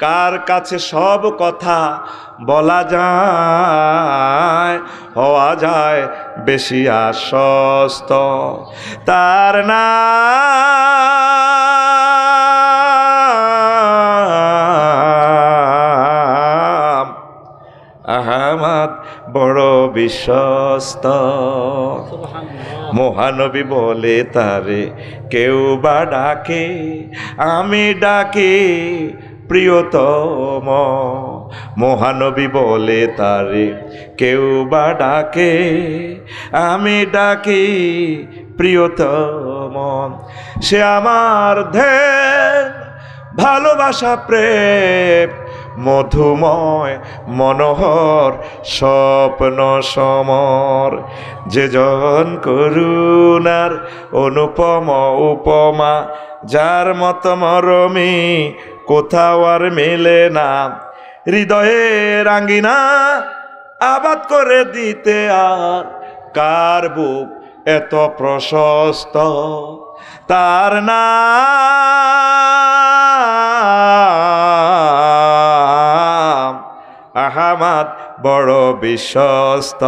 কার কাছে সব কথা বলা যায়, হওয়া যায় বেশি আশ্বস্ত, তার নাম আহমদ বড় বিশ্বস্ত। মহানবী বলে তারে কেউ বা ডাকে, আমি ডাকি প্রিয়তম। মহানবী বলে তারে কেউ বা ডাকে, আমি ডাকি প্রিয়তম। সে আমার ধ্যান ভালোবাসা প্রেম মধুময় মনোহর স্বপ্ন সমর, যে জন করুণার অনুপম উপমা, যার মত মরমী কোথাও আর মেলে না, হৃদয়ের আঙ্গিনা আবাদ করে দিতে আর কার বুক এত প্রশস্ত, তার নাম আহমদ বড় বিশ্বস্ত।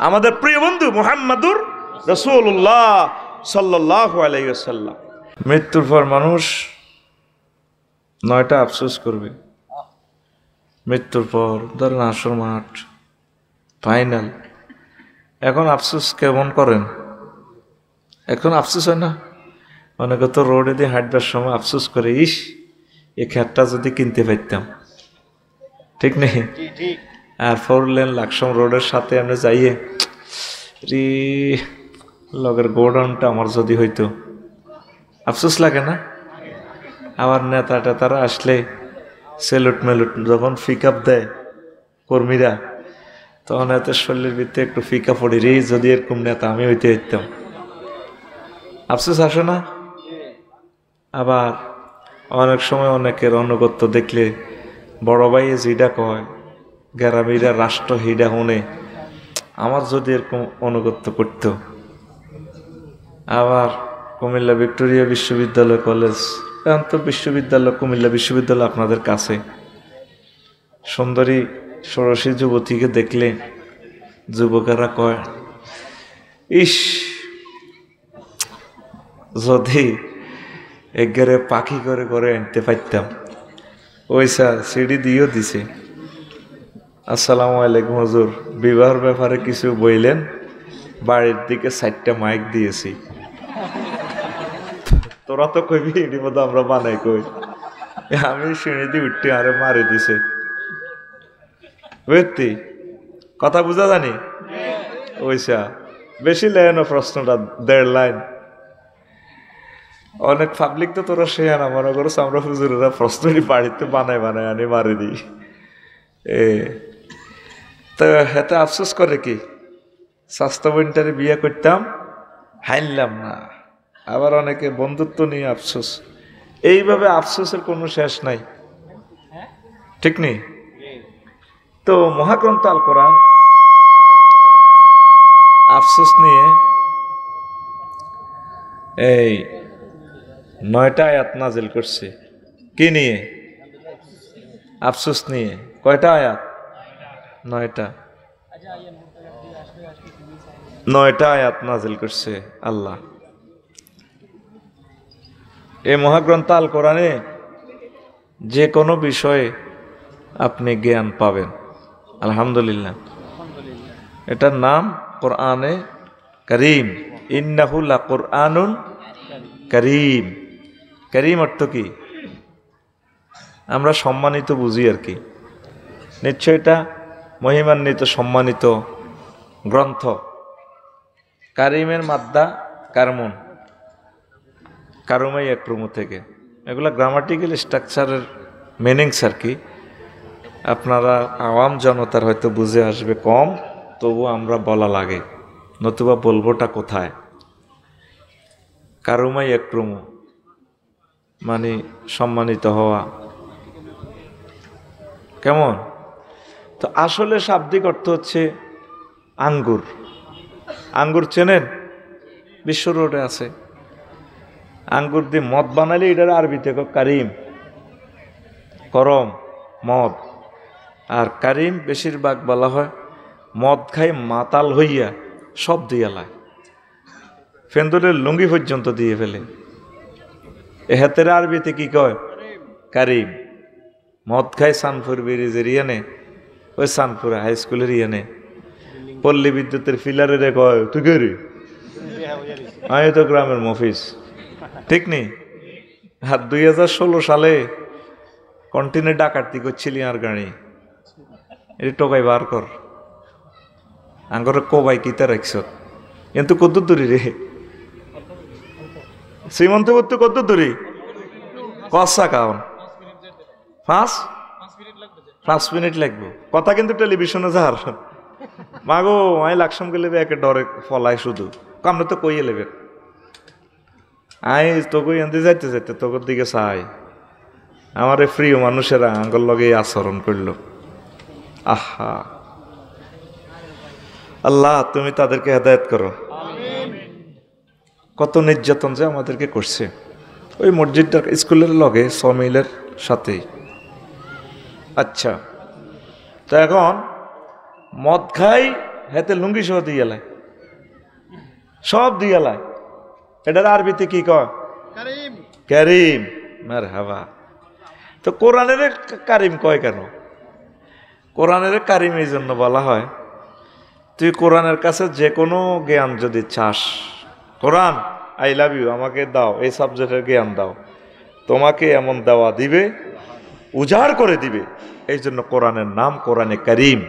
আমাদের প্রিয় বন্ধু মুহাম্মাদুর রাসূলুল্লাহ সাল্লাল্লাহু আলাইহি ওয়াসাল্লাম। মৃত্যুর পর মানুষ 9টা আফসোস করবে। মৃত্যুর পর ধরেন হাসর মাঠ ফাইনাল, এখন আফসোস কেমন করেন? এখন আফসোস হয় না? অনেকে তো রোডে দিয়ে হাঁটবার সময় আফসোস করে, ইস এই খেতটা যদি কিনতে পারতাম, ঠিক নেই? আর 4 লেন লাকসাম রোডের সাথে আমরা যাইয়ে রে লগের গোডাউনটা আমার যদি হইতো, আফসোস লাগে না? আবার নেতা টেতারা আসলে সেলুট মেলুট যখন পিক আপ দেয় কর্মীরা, তখন এত শরীরের ভিতরে একটু ফিকা পড়ি রে, যদি এরকম নেতা আমি হইতে হইতাম। আফসোস আসে না? আবার অনেক সময় অনেকের অনুগত্য দেখলে বড় ভাই যেটা কয় গ্রামীরা রাষ্ট্র হিডা হনে, আমার যদি এরকম অনুগত্য করত। আবার কুমিল্লা ভিক্টোরিয়া বিশ্ববিদ্যালয় কলেজ, এখন তো বিশ্ববিদ্যালয় কুমিল্লা বিশ্ববিদ্যালয় আপনাদের কাছে, সুন্দরী ষোড়শী যুবতীকে দেখলে যুবকেরা কয় ইস যদি একবারে পাখি করে করে আনতে পারতাম। ওইসা সিঁড়ি দিয়েও দিছে। আসসালামু আলাইকুম হুজুর, বিবাহের ব্যাপারে কিছু বললেন? বাড়ির দিকে 4টা মাইক দিয়েছি। তোরা তো কইবি এটি মতো আমরা বানাই কই, আমি সিঁড়ি দিয়ে উঠতে আরে মারে দিছে। বুঝতি কথা বুঝা জানি? ওইসা বেশি লাইন প্রশ্নটা 1.5 লাইন। অনেক পাবলিক তো তোরা সে না মনে করো আমরা হুজুরেরা প্রশ্নটি বাড়িতে বানায় বানায় আনি মারি দিই। তো এতে আফসোস করে কি, স্বাস্থ্য বোনটারে বিয়ে করতাম হাইলাম না। আবার অনেকে বন্ধুত্ব নিয়ে আফসোস। এইভাবে আফসোসের কোনো শেষ নাই, ঠিক নেই? তো মহাগ্রন্থ আল কোরআন আফসোস নিয়ে এই 9টা আয়াত নাজিল করছে। কি নিয়ে? আফসোস নিয়ে। কয়টা আয়াত? 9টা। 9টা আয়াত নাজিল করছে আল্লাহ। এই মহাগ্রন্থ আল কোরআনে যে কোনো বিষয়ে আপনি জ্ঞান পাবেন, আলহামদুলিল্লাহ। এটার নাম কোরআনে করিম। ইন্নাহু লাকুরআনুন করিম। করিম অর্থ কি? আমরা সম্মানিত বুঝি আর কি। নিশ্চয় এটা মহিমান্বিত সম্মানিত গ্রন্থ। কারিমের মাদ্দা কারমন, কারুমাই একরুমু থেকে। এগুলা গ্রামাটিক্যাল স্ট্রাকচারের মিনিংস আর কি। আপনারা আওয়াম জনতার হয়তো বুঝে আসবে কম, তবু আমরা বলা লাগে, নতুবা বলবোটা কোথায়? কারুমাই একরুমু মানে সম্মানিত হওয়া। কেমন? তো আসলে শাব্দিক অর্থ হচ্ছে আঙ্গুর। আঙ্গুর চেনেন? বিশ্ব রোডে আছে। আঙ্গুর দিয়ে মদ বানালে এটার আরবিতে কারিম, করম মদ। আর কারিম বেশিরভাগ বলা হয় মদ খাই মাতাল হইয়া সব দিয়ে লায়, ফেন্দুলের লুঙ্গি পর্যন্ত দিয়ে ফেলে। এ হাতের আরবিতে কি কয়? কারিম। মদ খায় সানপুর ব্রিজের ইয়ানে, ওই সানপুর হাই স্কুলের ইয়ানে পল্লী বিদ্যুতের ফিলারে কয় তুই কে রে? আমি তো গ্রামের মফিস, ঠিক নেই? আর 2016 সালে কন্টিনে ডাকাতি করছিলি আর গাড়ি, এটি টোকাই বার কর। আঙ্গরে কোবাই কিতা রাখছ? কিন্তু কত দূরি রে শ্রীমন্তপুর? কত দূরি? কসা কাউন 5 মিনিট লাগবে। কথা কিন্তু টেলিভিশনে যার মাগো আমি লাকসাম গেলে একে ডরে ফলাই শুধু কামনে তো কইয়ে লেবে। আই তোকে এনতে যাইতে যাইতে তোর দিকে চাই, আমার প্রিয় মানুষেরা আঙ্গল লগে আচরণ করলো। আহা আল্লাহ তুমি তাদেরকে হেদায়েত করো। কত নির্যাতন যে আমাদেরকে করছে ওই মসজিদটার স্কুলের লগে 6 মিলের সাথেই। আচ্ছা, তো এখন মদ খাই হাতে লুঙ্গি সহ দিয়ে এলাই, সব দিয়ে এলাই। এটার আরবিতে কি কয়? কারিম। মারহাবা। তো কোরআনের কারিম কয় কেন? কোরআনের কারিম এই জন্য বলা হয়, তুই কোরআনের কাছে যে কোনো জ্ঞান যদি চাস, কোরআন আই লাভ ইউ আমাকে দাও, এই সাবজেক্টের জ্ঞান দাও, তোমাকে এমন দেওয়া দিবে, উজাড় করে দিবে। এই জন্য কোরআনের নাম কোরআনে কারিম।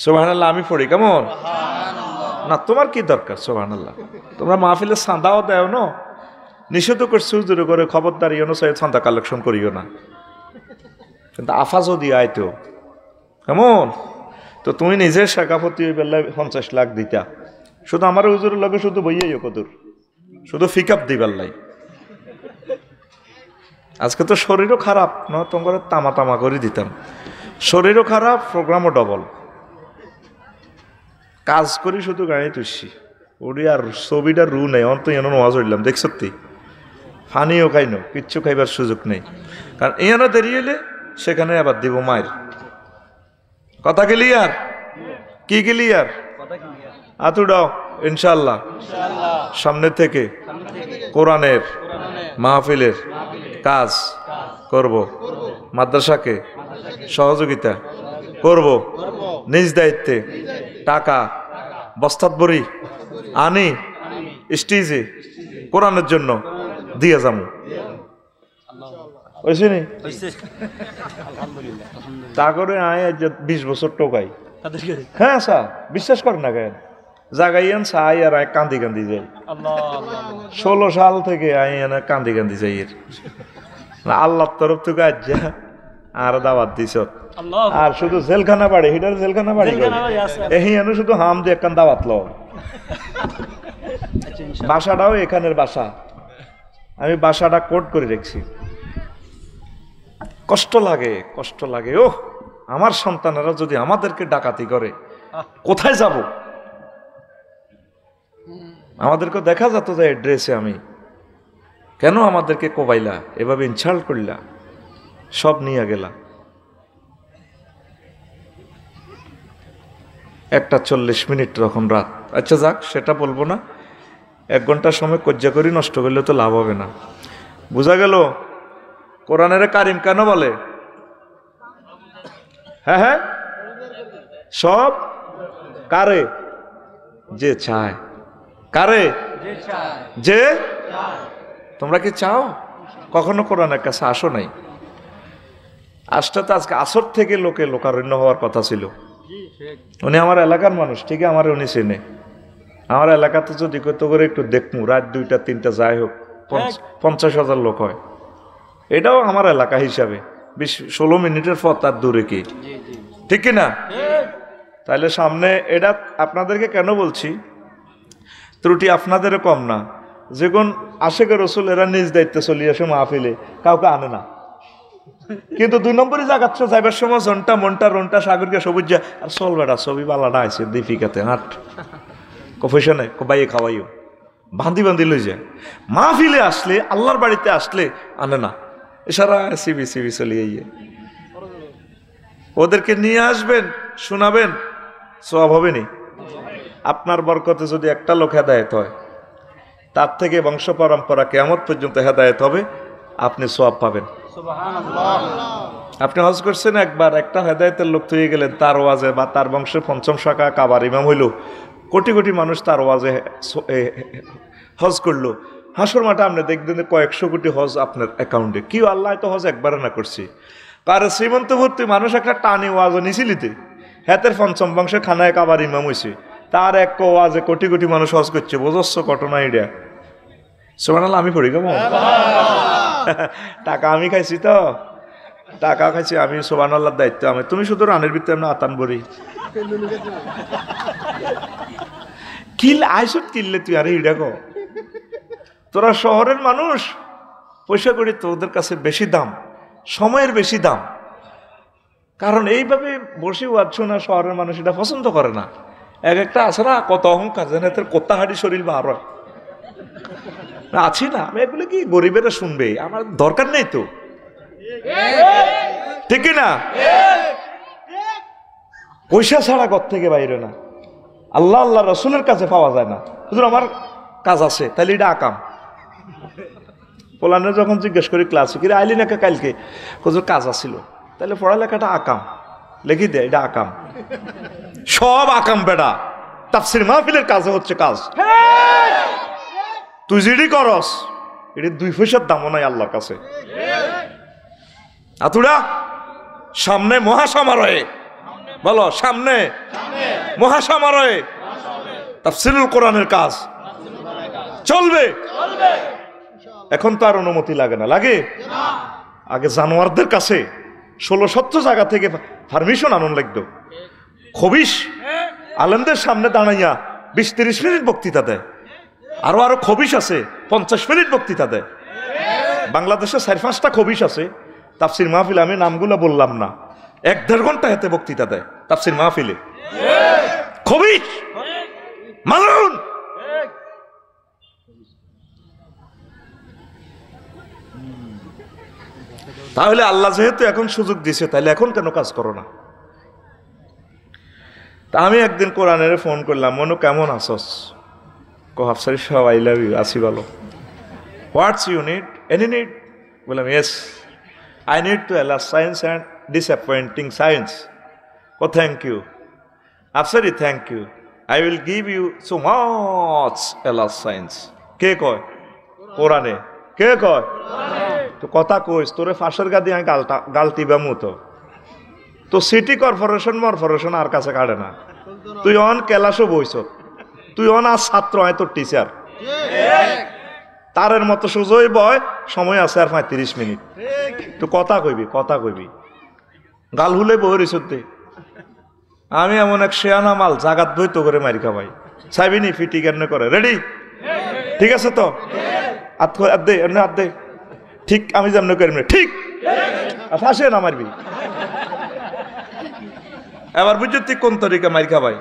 সুবহানাল্লাহ আমি পড়ি কেমন? না তোমার কি দরকার সুবহানাল্লাহ? তোমরা মাহফিলে চাঁদাও দেও না, নিষেধ করছি হুজুরে করে খবরদার ইউনো সাহেব চাঁদা কালেকশন করিও না, কিন্তু আফা যদি আইতো কেমন? তো তুমি নিজে শেখাপতি ওই বেলায় 50 লাখ দিতা, শুধু আমার হুজুরের লগে শুধু বইয়াই কদুর, শুধু ফিকআপ দিবার লাই। আজকে তো শরীরও খারাপ না, তোমার তামা তামা করে দিতাম। শরীরও খারাপ, প্রোগ্রামও ডবল, কাজ করি শুধু গাড়ি তুলছি ওরি, আর ছবিটা রু নেই অন্ত এন নোয়াজ হইলাম দেখ সত্যি ফানিও খাই না, কিচ্ছু খাইবার সুযোগ নেই, কারণ এন দেরি হইলে সেখানে আবার দিব মায়ের। কথা ক্লিয়ার? কি ক্লিয়ার? আতুডাও ইনশাল্লাহ সামনে থেকে কোরআনের মাহফিলের কাজ করব, মাদ্রাসাকে সহযোগিতা করব, নিজ দায়িত্বে টাকা বস্তাত বড়ি আনি স্টেজে কোরআনের জন্য দিয়ে যাবো। তা করে আয় 20 বছর টোকাই। হ্যাঁ স্যার বিশ্বাস করেন না কেন? জাগাইয়ান চাই আর আয় কান্দি কান্দি যাই। 16 সাল থেকে আয় কান্দি কান্দি যাই। আল্লাহর তরফ থেকে আজ যা আর দাওয়াত দিছ, আর শুধু জেলখানা বাড়ি, হিটার জেলখানা বাড়ি এহিয়ানো শুধু হাম দিয়ে একখান দাওয়াত ল। বাসাটাও এখানের বাসা, আমি বাসাটা কোড করে রেখছি। কষ্ট লাগে, কষ্ট লাগে। ও আমার সন্তানেরা যদি আমাদেরকে ডাকাতি করে কোথায় যাব? আমাদেরকে দেখা যেত যে ড্রেসে আমি, কেন আমাদেরকে কোবাইলা এভাবে ইনসাল্ট করলা, সব নিয়ে গেলা। 1:40 তখন রাত। আচ্ছা যাক, সেটা বলবো না, 1 ঘন্টার সময় কজ্জা করি নষ্ট করলে তো লাভ হবে না। বোঝা গেল কোরআনের কারিম কেন বলে? হ্যাঁ হ্যাঁ, সব কারে? যে চায়। কারে? যে। তোমরা কি চাও? কখনো কোরআনের কাছে আসো নাই? আসতে তো আজকে আসর থেকে লোকারণ্য হওয়ার কথা ছিল। উনি আমার এলাকার মানুষ, ঠিক আমার উনি চেনে। আমার এলাকাতে যদি কত করে একটু দেখমু, রাত 2টা 3টা যাই হোক 50,000 লোক হয়। এটাও আমার এলাকা হিসাবে 16 মিনিটের পথ, তার দূরে কি ঠিক কিনা? তাহলে সামনে এটা আপনাদেরকে কেন বলছি, ত্রুটি আপনাদেরও কম না। যখন আশেকের রসুল এরা নিজ দায়িত্বে চলে আসে মাহফিলে, কাউকে আনে না, কিন্তু 2 নম্বরই জাগাচ্ছে যাইবার সময় জনটা মনটা রনটা সাগরকে সবুজ যা আর চল বেড়া ছবি বালাটা আছে দীপিকাতে হাট কফেশনে বাইয়ে খাওয়াইও বান্ধি বান্ধি লই যায়। মাহফিলে আসলে, আল্লাহর বাড়িতে আসলে আনে না, এছাড়া সিবি সিবি চলিয়ে গিয়ে ওদেরকে নিয়ে আসবেন, শোনাবেন, সওয়াব হবে নি? আপনার বরকতে যদি একটা লোক হেদায়েত হয়, তার থেকে বংশ পরম্পরা কিয়ামত পর্যন্ত হেদায়েত হবে, আপনি সওয়াব পাবেন। আপনি হজ করছেন একবার, একটা হেদায়েতের লোক তৈরি গেলেন, তার ওয়াজে বা তার বংশের 5ম শাখা কাবার ইমাম হইল, কোটি কোটি মানুষ তার ওয়াজে হজ করলো। হাসর মাঠে আপনি দেখবেন কয়েকশো কোটি হজ আপনার অ্যাকাউন্টে। কি আল্লাহ তো হজ একবারে না করছি, কারণ শ্রীমন্ত ভর্তি মানুষ একটা টানি ওয়াজও নিছিলিতে, হাতের 5ম বংশে খানায় কাবার ইমাম হয়েছে, তার এক ওয়াজে কোটি কোটি মানুষ হজ করছে। বোঝাচ্ছ ঘটনা এটা? সুবহানাল্লাহ আমি পড়ি কেমন? টাকা আমি খাইছি, তো টাকা খাইছি আমি, সুবহানাল্লাহর দায়িত্ব আমি। তুমি শুধু রানের ভিতরে আমরা আতান বড়ি কিল আইসত কিনলে তুই আরে ইডা গো, তোরা শহরের মানুষ, পয়সা করি তোদের কাছে বেশি দাম, সময়ের বেশি দাম। কারণ এইভাবে বসে ওয়াচ্ছ না, শহরের মানুষ এটা পছন্দ করে না। এক একটা আছে না কত অহংকার, যেন এদের কোত্তাহাড়ি শরীর বা আরো আছি না আমি, এগুলো কি গরিবেরা শুনবে? আমার দরকার নেই তো, ঠিক না? পয়সা ছাড়া ঘর থেকে বাইরে না, আল্লাহ আল্লাহ রসুলের কাছে পাওয়া যায় না। হুজুর আমার কাজ আছে, তাহলে এটা আকাম। পোলানে যখন জিজ্ঞেস করি ক্লাসে, কি আইলি নাকি কালকে, হুজুর কাজ আছিল, তাহলে পড়ালেখাটা আকাম, লিখি দে এটা আকাম। সব আকাম বেটা, তাফসীর মাহফিলের কাজে হচ্ছে কাজ। তুই যেটি করস এটি 2 পয়সার দামও নাই আল্লাহর কাছে। আতুরা সামনে মহাসমারোহে বলো সামনে মহাসমারোহে তাফসীরুল কোরআনের কাজ চলবে। এখন তো আর অনুমতি লাগে না, লাগে? আগে জানোয়ারদের কাছে 16-17 জায়গা থেকে পারমিশন আনন্দ লাগতো। খবিশ আলেমদের সামনে দাঁড়াইয়া 20-30 মিনিট বক্তৃতা দেয়, আরো খবিশ আছে 50 মিনিট বক্তৃতা দেয়। বাংলাদেশে 4-5টা খবিশ আছে তাফসীর মাহফিলে, আমি নামগুলো বললাম না, 1-1.5 ঘন্টা হাতে বক্তৃতা দেয় তাফসীর মাহফিলে। খবিশ মালুন। তাহলে আল্লাহ যেহেতু এখন সুযোগ দিছে, তাহলে এখন কেন কাজ করো না? তা আমি একদিন কোরআনের ফোন করলাম, মনু কেমন আসস? আফসারি সাহেব আই লাভ ইউ, আসি ভালো। What's you need? Any need? বললাম yes, I need to alas science and disappointing science. Oh thank you Afsari, thank you, I will give you so much alas science. কে কয়? কোরআনে। কে কয়? তো কথা কইস, তোরে ফাঁসের গা দিয়ে গালতি বামু তো সিটি কর্পোরেশন আর কাছে কাটে না। তুই অন ক্লাসও বইস, তুই অন আর ছাত্র, আয় তোর টিচার, তারের মতো সোজই বয়, সময় আছে আর 35 মিনিট। তো কথা কইবি গাল হুলে বই রিসতে। আমি এমন এক শেয়ানা মাল জাগাত বই তো করে মারি খাবাই, চাইবিনি ফিটি কেন করে? রেডি? ঠিক আছে তো? আদ দে ঠিক, আমি যেমন করি ঠিক, ফাঁসে না মারবি। এবার বুঝছো তুই কোন তরিকা মার খাবাই?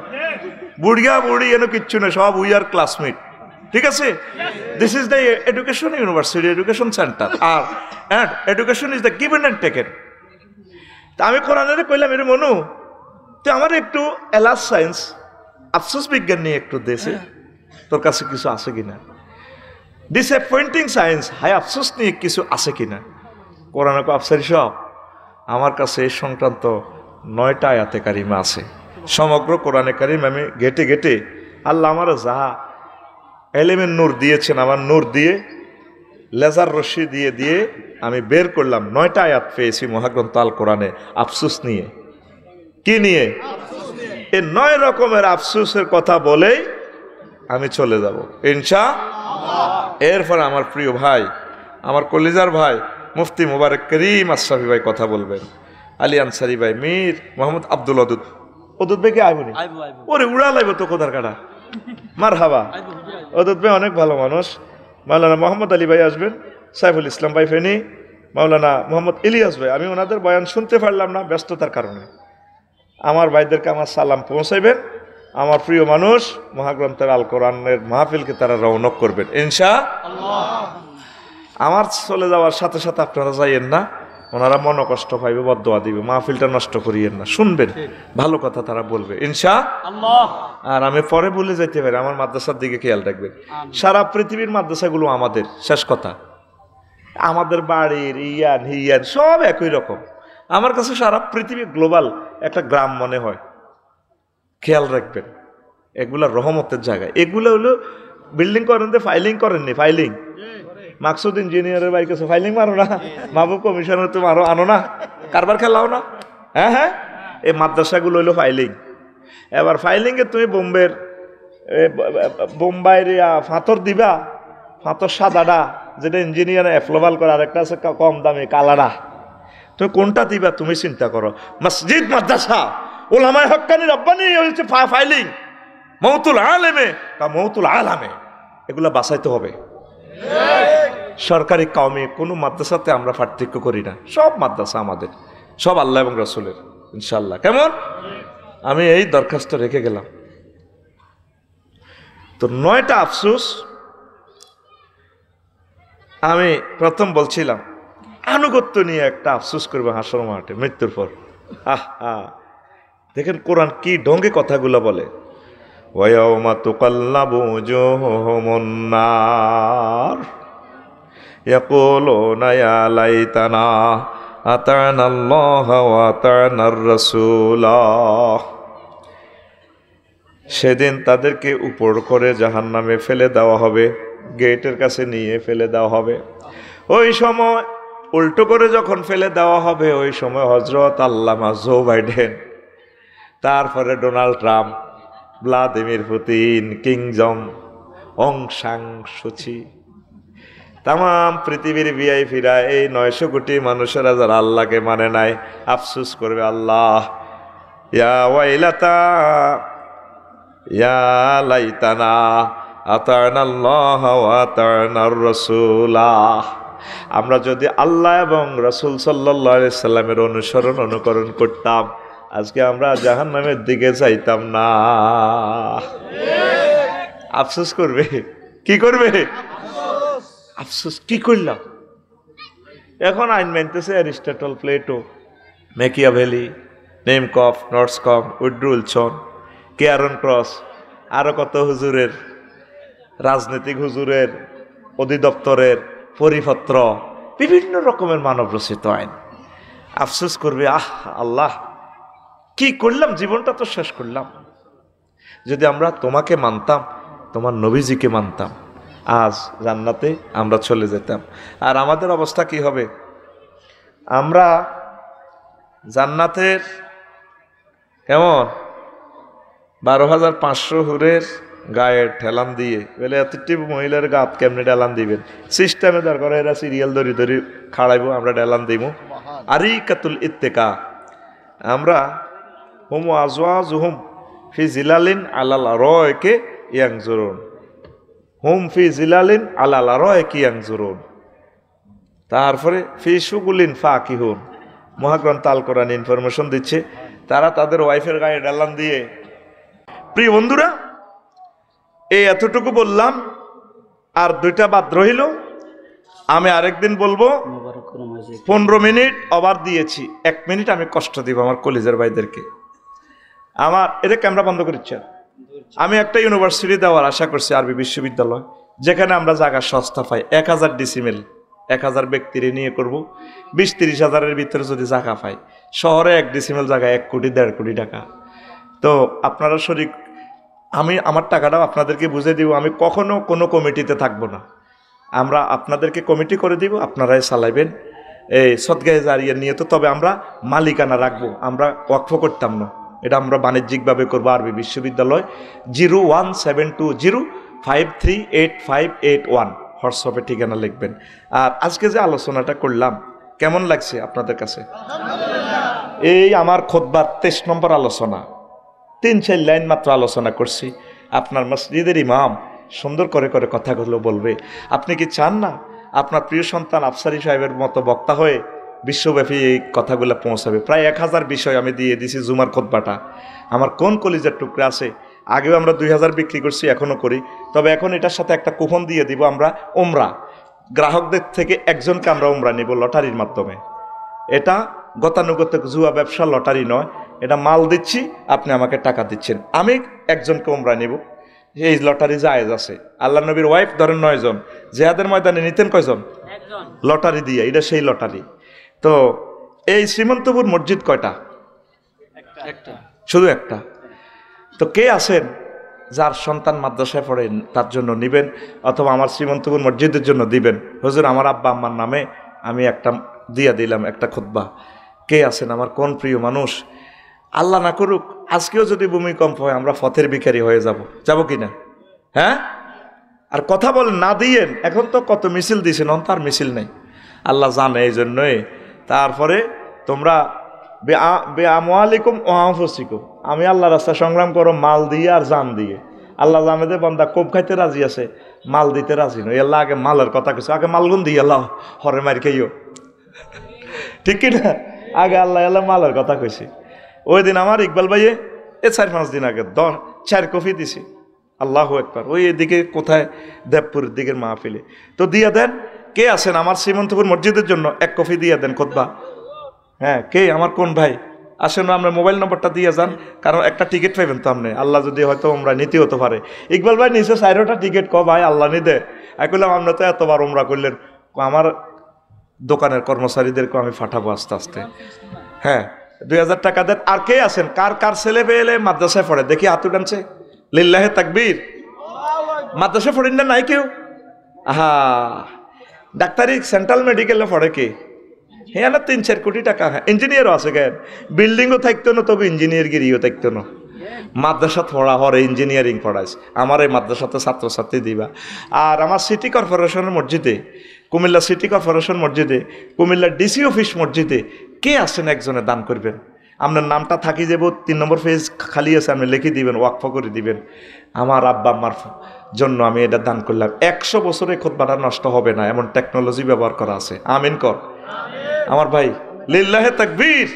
বুড়িয়া বুড়ি এনে কিচ্ছু না, সব উই আর ক্লাসমেট। ঠিক আছে? This is the education university, education centre, আর education is the given and taken. তা আমি কোরআনের কইলাম, এর মনু তুই আমার একটু এলাস সায়েন্স, আফসোস বিজ্ঞান নিয়ে একটু দেশে তোর কাছে কিছু আছে কিনা? ডিসঅ্যাপয়েন্টিং সায়েন্স, হাই আফসোস নিয়ে কিছু আছে কিনা? কোরআন আফসারি সব আমার কাছে এই সংক্রান্ত 9টা আয়াতে কারিমা আছে। সমগ্র কোরআনে কারিম আমি ঘেটে আল্লাহ আমার যাহা এলেমের নূর দিয়েছেন, আমার নূর দিয়ে লেজার রশ্মি দিয়ে আমি বের করলাম 9টা আয়াত পেয়েছি মহাগ্রন্থ আল কোরআনে আফসোস নিয়ে। কি নিয়ে? এই 9 রকমের আফসোসের কথা বলেই আমি চলে যাব ইনশাআল্লাহ। এরপর আমার প্রিয় ভাই, আমার কলিজার ভাই মুফতি মুবারক করিম আশরাফি ভাই কথা বলবেন, আলী আনসারি ভাই, মীর মোহাম্মদ আব্দুল অদুদ ভাই কে আইবনি? ওরে উড়া লাইব তো কোদার কাটা, মার হাবা। অদুদ ভাই অনেক ভালো মানুষ। মাওলানা মোহাম্মদ আলী ভাই আসবেন, সাইফুল ইসলাম ভাই ফেনী, মাওলানা মোহাম্মদ ইলিয়াস ভাই। আমি ওনাদের বয়ান শুনতে পারলাম না ব্যস্ততার কারণে। আমার ভাইদেরকে আমার সালাম পৌঁছাইবেন। আমার প্রিয় মানুষ মহাগ্রন্থের আল কোরআনের মাহফিলকে তারা রৌনক করবেন ইনশাআল্লাহ। আমার চলে যাওয়ার সাথে সাথে আপনারা যাইয়েন না, ওনারা মন কষ্ট পাইবে, বদদোয়া দিবে, মাহফিলটা নষ্ট করিয়েন না, শুনবেন, ভালো কথা তারা বলবে ইনশাআল্লাহ। আর আমি পরে বলে যাইতে পারি, আমার মাদ্রাসার দিকে খেয়াল রাখবেন। সারা পৃথিবীর মাদ্রাসাগুলো আমাদের, শেষ কথা। আমাদের বাড়ির হিয়ান সব একই রকম। আমার কাছে সারা পৃথিবী গ্লোবাল একটা গ্রাম মনে হয়। খেয়াল রাখবেন, এগুলা রহমতের জায়গা। এগুলো হলো বিল্ডিং করেন, ফাইলিং করেননি, ফাইলিং। মাকসুদ ইঞ্জিনিয়ারের বাইক আছে, ফাইলিং মারো না? মাহবুব কমিশনার তুমি আরো আনো না? কারবার খেলাও না? হ্যাঁ, এই মাদ্রাসাগুলো হইলো ফাইলিং। এবার ফাইলিংয়ে তুমি বোম্বাইয়ের ফাঁতর দিবা, ফাঁতর সাদাটা যেটা ইঞ্জিনিয়ার অ্যাপ্লোভাল করে, আরেকটা আছে কম দামি কালারা। তুমি কোনটা দিবা তুমি চিন্তা করো। মসজিদ মাদ্রাসা ওলামায়ে হক্কানি রব্বানি হচ্ছে ফাইলিং, মৌতুল আলেমে তা মৌতুল আলামে, এগুলা বাঁচাইতে হবে। সরকারি কওমি কোনো মাদ্রাসাতে আমরা পার্থক্য করি না, সব মাদ্রাসা আমাদের, সব আল্লাহ এবং রাসূলের ইনশাআল্লাহ। কেমন? আমি এই দরখাস্ত রেখে গেলাম। তো 9টা আফসোস আমি প্রথম বলছিলাম, আনুগত্য নিয়ে একটা আফসোস করবে হাসর মাঠে মৃত্যুর পর। দেখেন কোরআন কি ঢঙ্গে কথাগুলো বলে। ওয়ায়াউমা তুকাল্লাবু উজুহুহুমুন নার ইয়াকুলুনা ইয়া লাইতানা আতানাল্লাহা ওয়া আতানার রাসূলা। সেদিন তাদেরকে উপর করে জাহান্নামে ফেলে দেওয়া হবে, গেটের কাছে নিয়ে ফেলে দেওয়া হবে। ওই সময় উল্টো করে যখন ফেলে দেওয়া হবে, ওই সময় হযরত আল্লামা জো বাইডেন তারপরে Donald Trump, Vladimir Putin, King Jong, Aung San Suu Kyi, তাম পৃথিবীর ভিআইপিরা, এই 900 কোটি মানুষেরা যারা আল্লাহকে মানে নাই, আফসোস করবে আল্লাহ, ইয়া ওয়াইলাতা ইয়া লাইতানা আতানাল্লাহ ওয়া আতানার রাসূলা। আমরা যদি আল্লাহ এবং রাসূল সাল্লাল্লাহু আলাইহি সাল্লামের অনুকরণ করতাম, আজকে আমরা জাহান্নামের দিকে যাইতাম না। আফসোস করবে, কি করবে? আফসোস কি করলাম? এখন আইন মানতেছে অ্যারিস্টটল, প্লেটো, ম্যাকিয়াভেলি, নেমকফ, নর্সকম, উড্রো উইলসন, কেয়ারন ক্রস, আরো কত হুজুরের, রাজনৈতিক হুজুরের, অধিদপ্তরের পরিপত্র, বিভিন্ন রকমের মানব রচিত আইন। আফসোস করবে, আহ আল্লাহ কি করলাম, জীবনটা তো শেষ করলাম। যদি আমরা তোমাকে মানতাম, তোমার নবীজিকে মানতাম, আজ জান্নাতে আমরা চলে যেতাম। আর আমাদের অবস্থা কি হবে? আমরা জান্নাতের কেমন 12,500 হুরের গায়ে ঠেলান দিয়ে বলে, এতটি মহিলার গাত কেমনি ঢেলান দিবেন? সিস্টেমে দরকার, এরা সিরিয়াল ধরি ধরি খাড়াইব, আমরা ঢেলান দিব। আরিকাতুল ইত্তেকা, আমরা হুম আজওয়াজুহুম ফি জিলালিন আলাল আরাইকি ইয়ানজুরুন, হুম ফি জিলালিন আলাল আরাইকি ইয়ানজুরুন। তারপরে ফি শুগুলিন ফাকিহুন, মহাগ্রন্থ আল কোরআন ইনফরমেশন দিচ্ছে, তারা তাদের ওয়াইফের গায়ে ঢেলান দিয়ে। প্রিয় বন্ধুরা, এই এতটুকু বললাম, আর 2টা বাদ রইল। আমি আরেকদিন বলবো। 15 মিনিট ওভার দিয়েছি, 1 মিনিট আমি কষ্ট দিব আমার কলিজার ভাইদেরকে। আমার এটা ক্যামেরা বন্ধ করেছেন। আমি একটা ইউনিভার্সিটি দেওয়ার আশা করছি, আরবি বিশ্ববিদ্যালয়, যেখানে আমরা জায়গা সস্তা পাই। 1000 ডিসিমেল, 1000 ব্যক্তির নিয়ে করব। 20-30 হাজারের ভিতরে যদি জায়গা পাই, শহরে 1 ডিসিমেল জায়গা 1 কোটি 1.5 কোটি টাকা। তো আপনারা শরীক, আমি আমার টাকাটাও আপনাদেরকে বুঝে দিব। আমি কখনো কোনো কমিটিতে থাকবো না, আমরা আপনাদেরকে কমিটি করে দিব, আপনারাই চালাইবেন এই সদগায়ে জারিয়া নিয়ে। তো তবে আমরা মালিকানা রাখবো, আমরা ওয়াকফ করতাম না, এটা আমরা বাণিজ্যিকভাবে করবো। আরবি বিশ্ববিদ্যালয় 01720538581 হোয়াটসঅ্যাপে ঠিকানা লিখবেন। আর আজকে যে আলোচনাটা করলাম কেমন লাগছে আপনাদের কাছে? এই আমার খুতবার 23 নম্বর আলোচনা, 3-4 লাইন মাত্র আলোচনা করছি। আপনার মসজিদের ইমাম সুন্দর করে করে কথাগুলো বলবে। আপনি কি চান না আপনার প্রিয় সন্তান আফসারি সাহেবের মতো বক্তা হয়ে বিশ্বব্যাপী এই কথাগুলো পৌঁছাবে? প্রায় 1000 বিষয় আমি দিয়ে দিছি জুমার খুতবাটা। আমার কোন কলিজার টুকরা আছে? আগেও আমরা 2000 বিক্রি করছি, এখনও করি। তবে এখন এটার সাথে একটা কুপন দিয়ে দিব আমরা, উমরা। গ্রাহকদের থেকে একজনকে আমরা উমরা নিব লটারির মাধ্যমে। এটা গতানুগতিক জুয়া ব্যবসা, লটারি নয়। এটা মাল দিচ্ছি, আপনি আমাকে টাকা দিচ্ছেন, আমি একজনকে উমরা নিব। এই লটারি জায়েজ আছে। আল্লাহ নবীর ওয়াইফ ধরেন 9 জন, জিহাদের ময়দানে নিতেন কয়জন? লটারি দিয়ে। এটা সেই লটারি। তো এই শ্রীমন্তপুর মসজিদ কয়টা? শুধু একটা। তো কে আছেন যার সন্তান মাদ্রাসায় পড়েন, তার জন্য নিবেন, অথবা আমার শ্রীমন্তপুর মসজিদের জন্য দিবেন। হুজুর আমার আব্বা আম্মার নামে আমি একটা দিয়া দিলাম একটা খুতবা। কে আছেন আমার কোন প্রিয় মানুষ? আল্লাহ না করুক আজকেও যদি ভূমিকম্প হয়, আমরা পথের ভিখারি হয়ে যাব কি না? হ্যাঁ, আর কথা বলেন না দিয়েন। এখন তো কত মিছিল দিয়েছেন, তার মিছিল নেই, আল্লাহ জানে। এই জন্যই তারপরে তোমরা বেআমালিকুম ওয়া আনফুসিকুম, আমি আল্লাহ রাস্তা সংগ্রাম করো মাল দিয়ে আর জান দিয়ে। আল্লাহ জানে যে বান্দা কোপ খাইতে রাজি আছে, মাল দিতে রাজি নয়। আল্লাহ আগে মালের কথা কইছে, আগে মালগুন দিয়ে আল্লাহ হরে মার খাইও, ঠিক কি না? আগে আল্লাহ মালের কথা কইছে। ওই দিন আমার ইকবাল ভাইয়ে 4-5 দিন আগে 4 কফি দিছি। আল্লাহু আকবার। ওই এদিকে কোথায় দেবপুরের দিকের মাহফিলে। তো দিয়া দেন। কে আছেন আমার শ্রীমন্তপুর মসজিদের জন্য 1 কফি দিয়ে দেন খুতবা? হ্যাঁ, কে আমার কোন ভাই আসেন? আমরা মোবাইল নম্বরটা দিয়ে যান, কারণ একটা টিকিট পাইবেন তো আপনি। আল্লাহ যদি হয়তো উমরা নিতে হতে পারে। ইকবাল ভাই নিচে 4টা টিকিট ক ভাই আল্লাহ নিদে। আমি বললাম আমরা তো এতবার উমরা করলেন, আমার দোকানের কর্মচারীদেরকে আমি ফাটাবো আস্তে আস্তে। হ্যাঁ, 2000 টাকা দেন। আর কে আছেন কার কার ছেলে পেলে মাদ্রাসায় পড়ে? দেখি হাত উঠানছে, লিল্লাহে তাকবীর। মাদ্রাসায় পড়েন না? নাই কেউ? আহা, ডাক্তারি সেন্ট্রাল মেডিকেলে পড়ে কে? হ্যাঁ না 3-4 কোটি টাকা ইঞ্জিনিয়ারও আছে কেন বিল্ডিংও থাকতো না তবে ইঞ্জিনিয়ার গিরিও থাকতো না মাদ্রাসা পড়া হরে ইঞ্জিনিয়ারিং পড়াইছে আমার এই মাদ্রাসাতে ছাত্রছাত্রী দিবা আর আমার সিটি কর্পোরেশনের মসজিদে কুমিল্লা সিটি কর্পোরেশন মসজিদে কুমিল্লা ডিসি অফিস মসজিদে কে আসেন একজনে দান করবেন আপনার নামটা থাকি যাব 3 নম্বর পেজ খালি আছে আপনি লিখে দিবেন ওয়াকফ করে দিবেন আমার আব্বা আম্মার জন্য আমি এটা দান করলাম 100 বছরে খুতবাটা নষ্ট হবে না এমন টেকনোলজি ব্যবহার করা আছে আমিন কর আমার ভাই লিল্লাহে তাকবীর